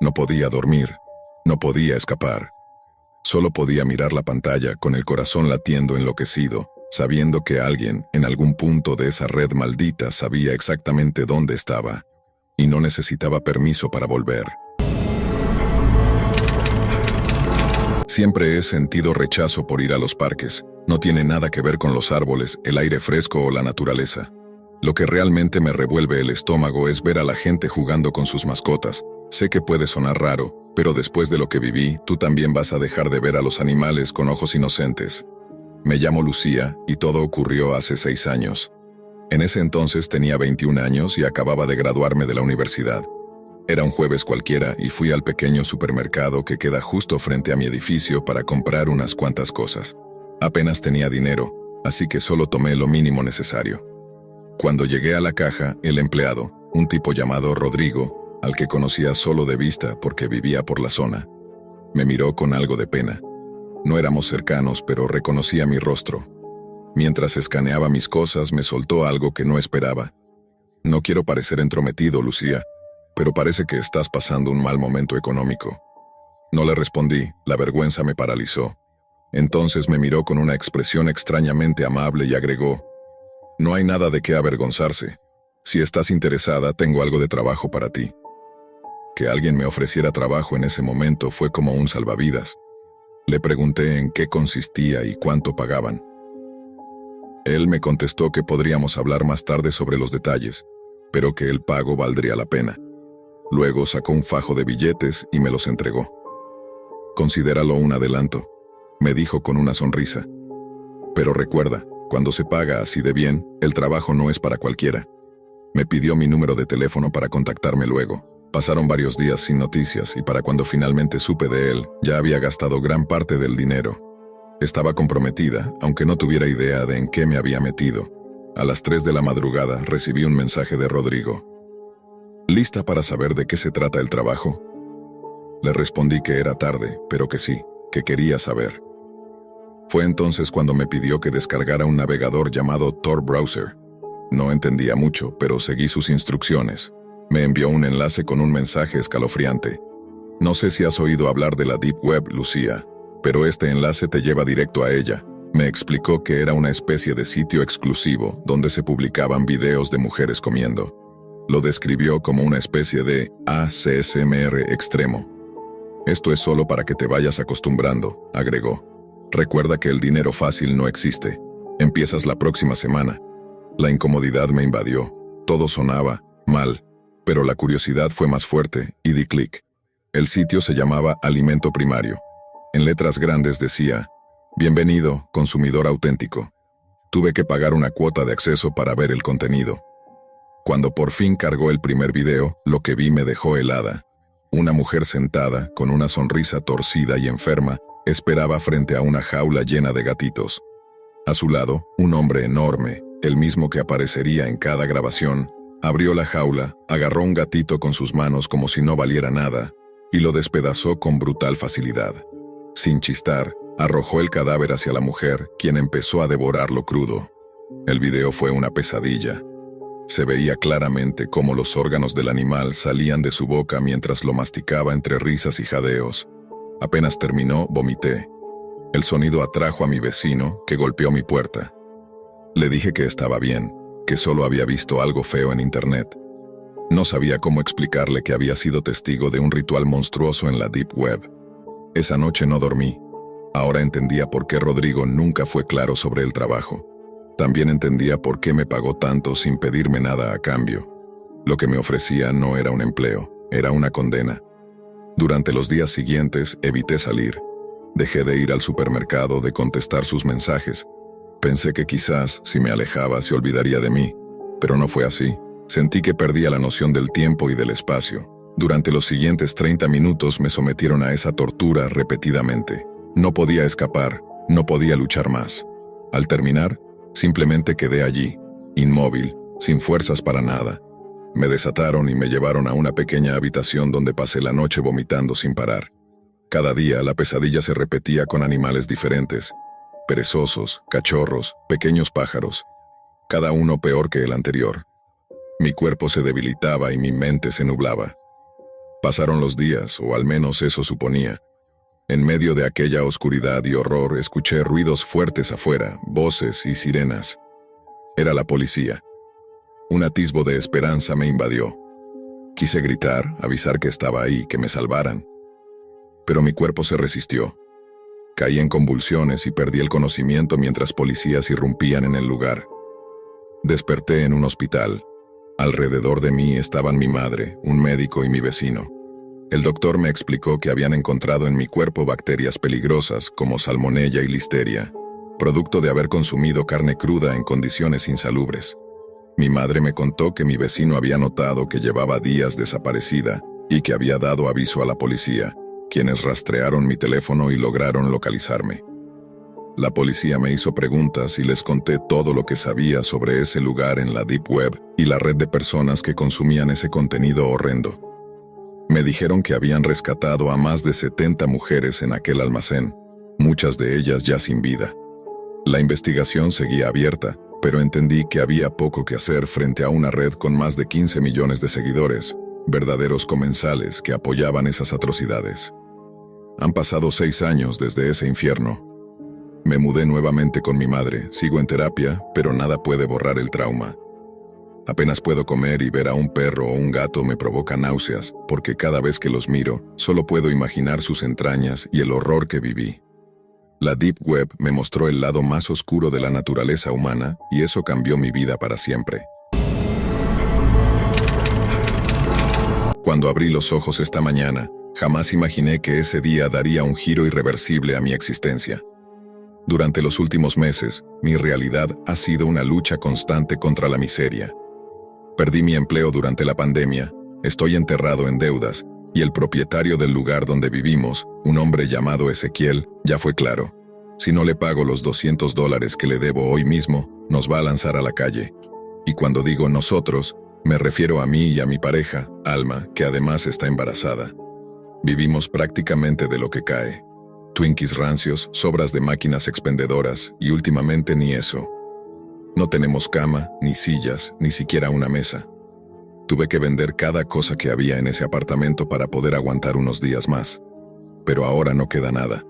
No podía dormir, no podía escapar. Solo podía mirar la pantalla con el corazón latiendo enloquecido, sabiendo que alguien, en algún punto de esa red maldita, sabía exactamente dónde estaba, y no necesitaba permiso para volver. Siempre he sentido rechazo por ir a los parques. No tiene nada que ver con los árboles, el aire fresco o la naturaleza. Lo que realmente me revuelve el estómago es ver a la gente jugando con sus mascotas. Sé que puede sonar raro, pero después de lo que viví, tú también vas a dejar de ver a los animales con ojos inocentes. Me llamo Lucía y todo ocurrió hace 6 años. En ese entonces tenía 21 años y acababa de graduarme de la universidad. Era un jueves cualquiera y fui al pequeño supermercado que queda justo frente a mi edificio para comprar unas cuantas cosas. Apenas tenía dinero, así que solo tomé lo mínimo necesario. Cuando llegué a la caja, el empleado, un tipo llamado Rodrigo, al que conocía solo de vista porque vivía por la zona, me miró con algo de pena. No éramos cercanos, pero reconocía mi rostro. Mientras escaneaba mis cosas, me soltó algo que no esperaba. No quiero parecer entrometido, Lucía, pero parece que estás pasando un mal momento económico. No le respondí, la vergüenza me paralizó. Entonces me miró con una expresión extrañamente amable y agregó: no hay nada de qué avergonzarse. Si estás interesada, tengo algo de trabajo para ti. Que alguien me ofreciera trabajo en ese momento fue como un salvavidas. Le pregunté en qué consistía y cuánto pagaban. Él me contestó que podríamos hablar más tarde sobre los detalles, pero que el pago valdría la pena. Luego sacó un fajo de billetes y me los entregó. Considéralo un adelanto, me dijo con una sonrisa. Pero recuerda, cuando se paga así de bien, el trabajo no es para cualquiera. Me pidió mi número de teléfono para contactarme luego. Pasaron varios días sin noticias y para cuando finalmente supe de él, ya había gastado gran parte del dinero. Estaba comprometida, aunque no tuviera idea de en qué me había metido. A las 3 de la madrugada recibí un mensaje de Rodrigo. ¿Lista para saber de qué se trata el trabajo? Le respondí que era tarde, pero que sí, que quería saber. Fue entonces cuando me pidió que descargara un navegador llamado Tor Browser. No entendía mucho, pero seguí sus instrucciones. Me envió un enlace con un mensaje escalofriante. No sé si has oído hablar de la Deep Web, Lucía, pero este enlace te lleva directo a ella. Me explicó que era una especie de sitio exclusivo donde se publicaban videos de mujeres comiendo. Lo describió como una especie de ASMR extremo. Esto es solo para que te vayas acostumbrando, agregó. Recuerda que el dinero fácil no existe. Empiezas la próxima semana. La incomodidad me invadió. Todo sonaba mal, pero la curiosidad fue más fuerte y di clic. El sitio se llamaba Alimento Primario. En letras grandes decía: Bienvenido, consumidor auténtico. Tuve que pagar una cuota de acceso para ver el contenido. Cuando por fin cargó el primer video, lo que vi me dejó helada. Una mujer sentada, con una sonrisa torcida y enferma, esperaba frente a una jaula llena de gatitos. A su lado, un hombre enorme, el mismo que aparecería en cada grabación, abrió la jaula, agarró un gatito con sus manos como si no valiera nada, y lo despedazó con brutal facilidad. Sin chistar, arrojó el cadáver hacia la mujer, quien empezó a devorarlo crudo. El video fue una pesadilla. Se veía claramente cómo los órganos del animal salían de su boca mientras lo masticaba entre risas y jadeos. Apenas terminó, vomité. El sonido atrajo a mi vecino, que golpeó mi puerta. Le dije que estaba bien, que solo había visto algo feo en internet. No sabía cómo explicarle que había sido testigo de un ritual monstruoso en la Deep Web. Esa noche no dormí. Ahora entendía por qué Rodrigo nunca fue claro sobre el trabajo. También entendía por qué me pagó tanto sin pedirme nada a cambio. Lo que me ofrecía no era un empleo, era una condena. Durante los días siguientes evité salir. Dejé de ir al supermercado, de contestar sus mensajes. Pensé que quizás, si me alejaba, se olvidaría de mí, pero no fue así. Sentí que perdía la noción del tiempo y del espacio. Durante los siguientes 30 minutos me sometieron a esa tortura repetidamente. No podía escapar, no podía luchar más. Al terminar, simplemente quedé allí, inmóvil, sin fuerzas para nada. Me desataron y me llevaron a una pequeña habitación donde pasé la noche vomitando sin parar. Cada día la pesadilla se repetía con animales diferentes. Perezosos, cachorros, pequeños pájaros. Cada uno peor que el anterior. Mi cuerpo se debilitaba y mi mente se nublaba. Pasaron los días, o al menos eso suponía. En medio de aquella oscuridad y horror escuché ruidos fuertes afuera, voces y sirenas. Era la policía. Un atisbo de esperanza me invadió. Quise gritar, avisar que estaba ahí, que me salvaran. Pero mi cuerpo se resistió. Caí en convulsiones y perdí el conocimiento mientras policías irrumpían en el lugar. Desperté en un hospital. Alrededor de mí estaban mi madre, un médico y mi vecino. El doctor me explicó que habían encontrado en mi cuerpo bacterias peligrosas como salmonella y listeria, producto de haber consumido carne cruda en condiciones insalubres. Mi madre me contó que mi vecino había notado que llevaba días desaparecida y que había dado aviso a la policía, quienes rastrearon mi teléfono y lograron localizarme. La policía me hizo preguntas y les conté todo lo que sabía sobre ese lugar en la Deep Web y la red de personas que consumían ese contenido horrendo. Me dijeron que habían rescatado a más de 70 mujeres en aquel almacén, muchas de ellas ya sin vida. La investigación seguía abierta, pero entendí que había poco que hacer frente a una red con más de 15 millones de seguidores, verdaderos comensales que apoyaban esas atrocidades. Han pasado 6 años desde ese infierno. Me mudé nuevamente con mi madre, sigo en terapia, pero nada puede borrar el trauma. Apenas puedo comer y ver a un perro o un gato me provoca náuseas, porque cada vez que los miro, solo puedo imaginar sus entrañas y el horror que viví. La Deep Web me mostró el lado más oscuro de la naturaleza humana y eso cambió mi vida para siempre. Cuando abrí los ojos esta mañana, jamás imaginé que ese día daría un giro irreversible a mi existencia. Durante los últimos meses, mi realidad ha sido una lucha constante contra la miseria. Perdí mi empleo durante la pandemia, estoy enterrado en deudas, y el propietario del lugar donde vivimos, un hombre llamado Ezequiel, ya fue claro. Si no le pago los $200 que le debo hoy mismo, nos va a lanzar a la calle. Y cuando digo nosotros, me refiero a mí y a mi pareja, Alma, que además está embarazada. Vivimos prácticamente de lo que cae. Twinkies rancios, sobras de máquinas expendedoras y últimamente ni eso. No tenemos cama, ni sillas, ni siquiera una mesa. Tuve que vender cada cosa que había en ese apartamento para poder aguantar unos días más. Pero ahora no queda nada.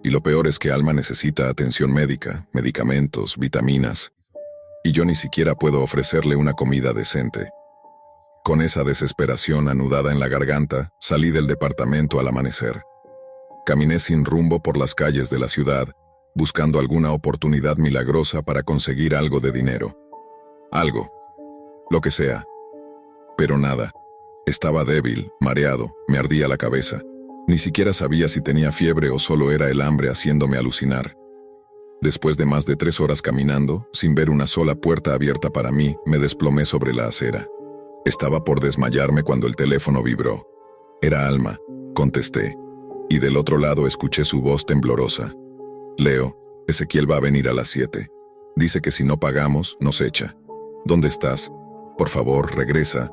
Y lo peor es que Alma necesita atención médica, medicamentos, vitaminas. Y yo ni siquiera puedo ofrecerle una comida decente. Con esa desesperación anudada en la garganta, salí del departamento al amanecer. Caminé sin rumbo por las calles de la ciudad, buscando alguna oportunidad milagrosa para conseguir algo de dinero. Algo. Lo que sea. Pero nada. Estaba débil, mareado, me ardía la cabeza. Ni siquiera sabía si tenía fiebre o solo era el hambre haciéndome alucinar. Después de más de 3 horas caminando, sin ver una sola puerta abierta para mí, me desplomé sobre la acera. Estaba por desmayarme cuando el teléfono vibró. Era Alma, contesté. Y del otro lado escuché su voz temblorosa. Leo, Ezequiel va a venir a las 7. Dice que si no pagamos, nos echa. ¿Dónde estás? Por favor, regresa.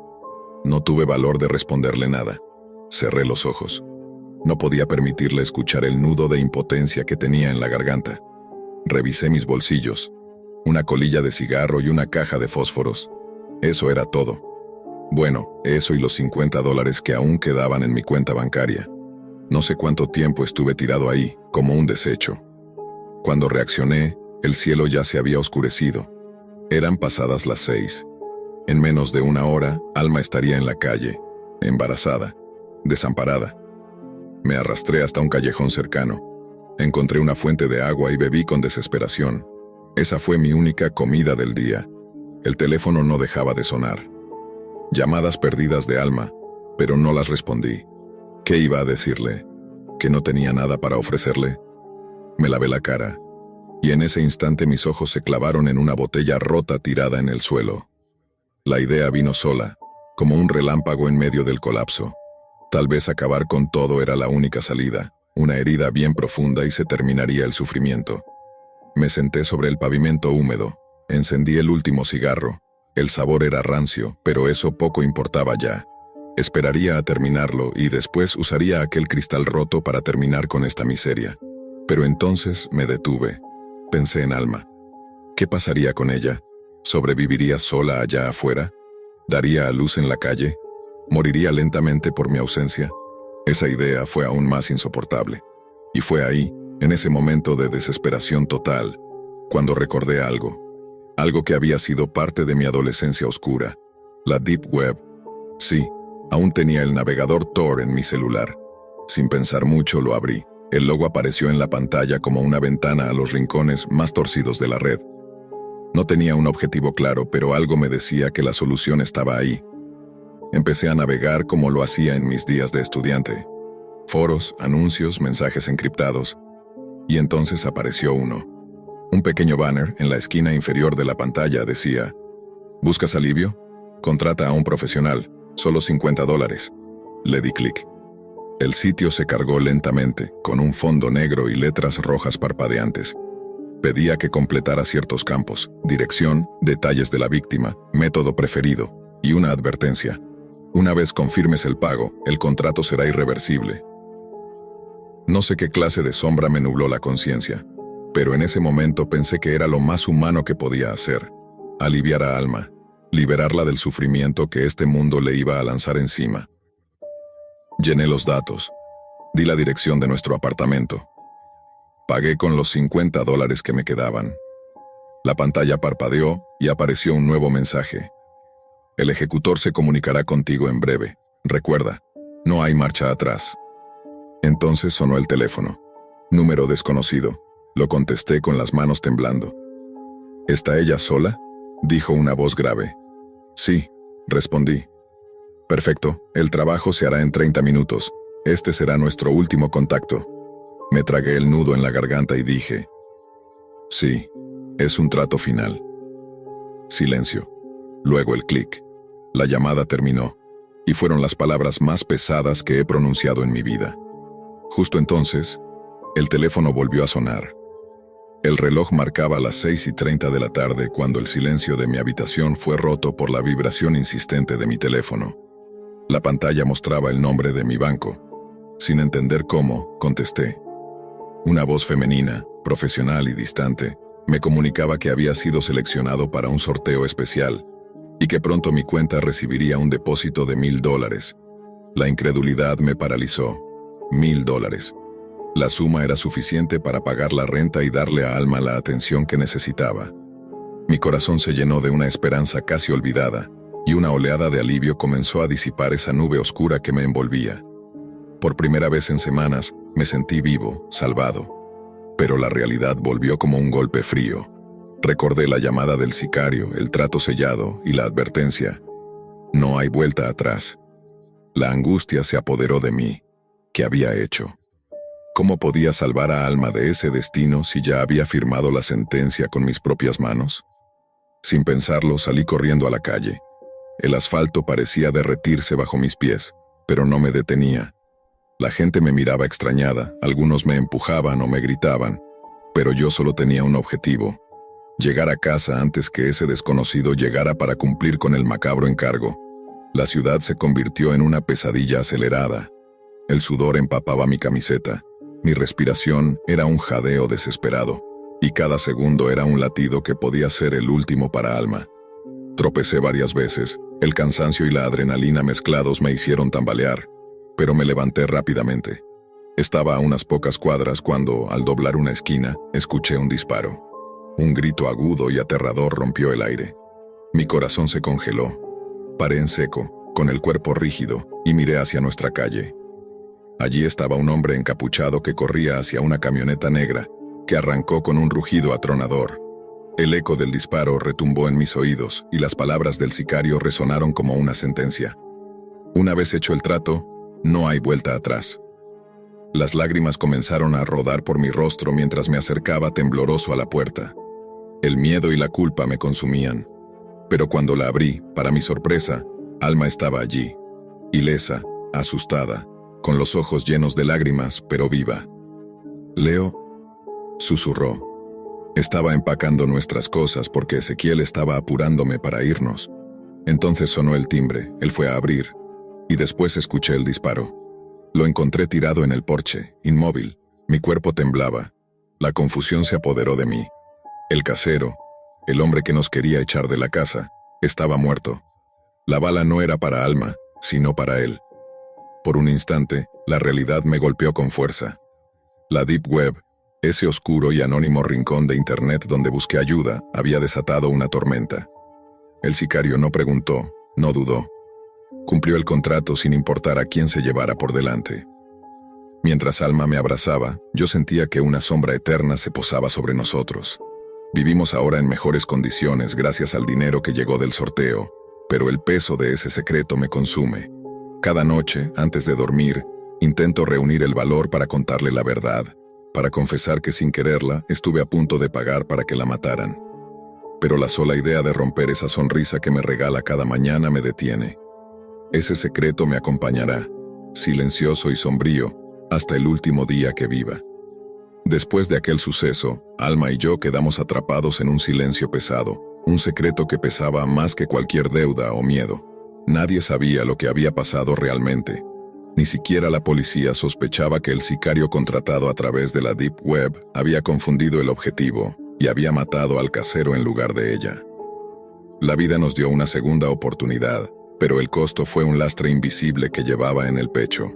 No tuve valor de responderle nada. Cerré los ojos. No podía permitirle escuchar el nudo de impotencia que tenía en la garganta. Revisé mis bolsillos. Una colilla de cigarro y una caja de fósforos. Eso era todo. Bueno, eso y los $50 que aún quedaban en mi cuenta bancaria. No sé cuánto tiempo estuve tirado ahí, como un desecho. Cuando reaccioné, el cielo ya se había oscurecido. Eran pasadas las 6. En menos de 1 hora, Alma estaría en la calle, embarazada, desamparada. Me arrastré hasta un callejón cercano. Encontré una fuente de agua y bebí con desesperación. Esa fue mi única comida del día. El teléfono no dejaba de sonar. Llamadas perdidas de Alma, pero no las respondí. ¿Qué iba a decirle? ¿Que no tenía nada para ofrecerle? Me lavé la cara, y en ese instante mis ojos se clavaron en una botella rota tirada en el suelo. La idea vino sola, como un relámpago en medio del colapso. Tal vez acabar con todo era la única salida, una herida bien profunda y se terminaría el sufrimiento. Me senté sobre el pavimento húmedo, encendí el último cigarro. El sabor era rancio, pero eso poco importaba ya. Esperaría a terminarlo y después usaría aquel cristal roto para terminar con esta miseria. Pero entonces me detuve. Pensé en Alma. ¿Qué pasaría con ella? ¿Sobreviviría sola allá afuera? ¿Daría a luz en la calle? ¿Moriría lentamente por mi ausencia? Esa idea fue aún más insoportable. Y fue ahí, en ese momento de desesperación total, cuando recordé algo. Algo que había sido parte de mi adolescencia oscura. La Deep Web. Sí. Aún tenía el navegador Tor en mi celular. Sin pensar mucho lo abrí. El logo apareció en la pantalla como una ventana a los rincones más torcidos de la red. No tenía un objetivo claro, pero algo me decía que la solución estaba ahí. Empecé a navegar como lo hacía en mis días de estudiante. Foros, anuncios, mensajes encriptados. Y entonces apareció uno. Un pequeño banner en la esquina inferior de la pantalla decía: ¿buscas alivio? Contrata a un profesional. Solo $50. Le di clic. El sitio se cargó lentamente, con un fondo negro y letras rojas parpadeantes. Pedía que completara ciertos campos: dirección, detalles de la víctima, método preferido, y una advertencia. Una vez confirmes el pago, el contrato será irreversible. No sé qué clase de sombra me nubló la conciencia, pero en ese momento pensé que era lo más humano que podía hacer: aliviar a Alma. Liberarla del sufrimiento que este mundo le iba a lanzar encima. Llené los datos. Di la dirección de nuestro apartamento. Pagué con los $50 que me quedaban. La pantalla parpadeó y apareció un nuevo mensaje. El ejecutor se comunicará contigo en breve. Recuerda, no hay marcha atrás. Entonces sonó el teléfono. Número desconocido. Lo contesté con las manos temblando. ¿Está ella sola?, dijo una voz grave. Sí, respondí. Perfecto, el trabajo se hará en 30 minutos. Este será nuestro último contacto. Me tragué el nudo en la garganta y dije: sí, es un trato final. Silencio. Luego el clic. La llamada terminó, y fueron las palabras más pesadas que he pronunciado en mi vida. Justo entonces, el teléfono volvió a sonar. El reloj marcaba las 6:30 de la tarde cuando el silencio de mi habitación fue roto por la vibración insistente de mi teléfono. La pantalla mostraba el nombre de mi banco. Sin entender cómo, contesté. Una voz femenina, profesional y distante, me comunicaba que había sido seleccionado para un sorteo especial y que pronto mi cuenta recibiría un depósito de $1000. La incredulidad me paralizó. $1000. La suma era suficiente para pagar la renta y darle a Alma la atención que necesitaba. Mi corazón se llenó de una esperanza casi olvidada, y una oleada de alivio comenzó a disipar esa nube oscura que me envolvía. Por primera vez en semanas, me sentí vivo, salvado. Pero la realidad volvió como un golpe frío. Recordé la llamada del sicario, el trato sellado y la advertencia. No hay vuelta atrás. La angustia se apoderó de mí. ¿Qué había hecho? ¿Cómo podía salvar a Alma de ese destino si ya había firmado la sentencia con mis propias manos? Sin pensarlo, salí corriendo a la calle. El asfalto parecía derretirse bajo mis pies, pero no me detenía. La gente me miraba extrañada, algunos me empujaban o me gritaban, pero yo solo tenía un objetivo: llegar a casa antes que ese desconocido llegara para cumplir con el macabro encargo. La ciudad se convirtió en una pesadilla acelerada. El sudor empapaba mi camiseta. Mi respiración era un jadeo desesperado, y cada segundo era un latido que podía ser el último para Alma. Tropecé varias veces, el cansancio y la adrenalina mezclados me hicieron tambalear, pero me levanté rápidamente. Estaba a unas pocas cuadras cuando, al doblar una esquina, escuché un disparo. Un grito agudo y aterrador rompió el aire. Mi corazón se congeló. Paré en seco, con el cuerpo rígido, y miré hacia nuestra calle. Allí estaba un hombre encapuchado que corría hacia una camioneta negra, que arrancó con un rugido atronador. El eco del disparo retumbó en mis oídos, y las palabras del sicario resonaron como una sentencia. Una vez hecho el trato, no hay vuelta atrás. Las lágrimas comenzaron a rodar por mi rostro mientras me acercaba tembloroso a la puerta. El miedo y la culpa me consumían. Pero cuando la abrí, para mi sorpresa, Alma estaba allí, ilesa, asustada, con los ojos llenos de lágrimas, pero viva. «Leo», susurró. Estaba empacando nuestras cosas porque Ezequiel estaba apurándome para irnos. Entonces sonó el timbre, él fue a abrir, y después escuché el disparo. Lo encontré tirado en el porche, inmóvil. Mi cuerpo temblaba. La confusión se apoderó de mí. El casero, el hombre que nos quería echar de la casa, estaba muerto. La bala no era para Alma, sino para él. Por un instante, la realidad me golpeó con fuerza. La Deep Web, ese oscuro y anónimo rincón de Internet donde busqué ayuda, había desatado una tormenta. El sicario no preguntó, no dudó. Cumplió el contrato sin importar a quién se llevara por delante. Mientras Alma me abrazaba, yo sentía que una sombra eterna se posaba sobre nosotros. Vivimos ahora en mejores condiciones gracias al dinero que llegó del sorteo, pero el peso de ese secreto me consume. Cada noche, antes de dormir, intento reunir el valor para contarle la verdad, para confesar que sin quererla estuve a punto de pagar para que la mataran. Pero la sola idea de romper esa sonrisa que me regala cada mañana me detiene. Ese secreto me acompañará, silencioso y sombrío, hasta el último día que viva. Después de aquel suceso, Alma y yo quedamos atrapados en un silencio pesado, un secreto que pesaba más que cualquier deuda o miedo. Nadie sabía lo que había pasado realmente. Ni siquiera la policía sospechaba que el sicario contratado a través de la Deep Web había confundido el objetivo y había matado al casero en lugar de ella. La vida nos dio una segunda oportunidad, pero el costo fue un lastre invisible que llevaba en el pecho.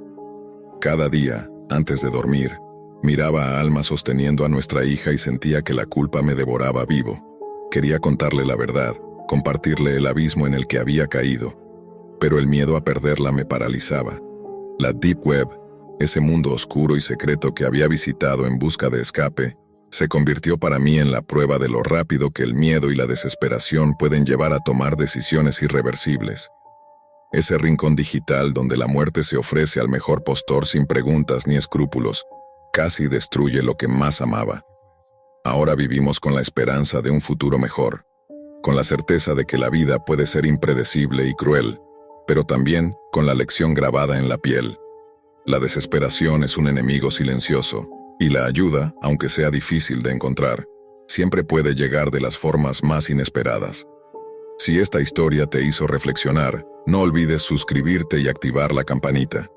Cada día, antes de dormir, miraba a Alma sosteniendo a nuestra hija y sentía que la culpa me devoraba vivo. Quería contarle la verdad, compartirle el abismo en el que había caído, pero el miedo a perderla me paralizaba. La Deep Web, ese mundo oscuro y secreto que había visitado en busca de escape, se convirtió para mí en la prueba de lo rápido que el miedo y la desesperación pueden llevar a tomar decisiones irreversibles. Ese rincón digital donde la muerte se ofrece al mejor postor sin preguntas ni escrúpulos, casi destruye lo que más amaba. Ahora vivimos con la esperanza de un futuro mejor, con la certeza de que la vida puede ser impredecible y cruel, pero también con la lección grabada en la piel. La desesperación es un enemigo silencioso, y la ayuda, aunque sea difícil de encontrar, siempre puede llegar de las formas más inesperadas. Si esta historia te hizo reflexionar, no olvides suscribirte y activar la campanita.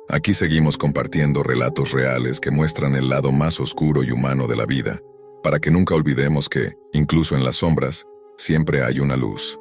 Aquí seguimos compartiendo relatos reales que muestran el lado más oscuro y humano de la vida, para que nunca olvidemos que, incluso en las sombras, siempre hay una luz.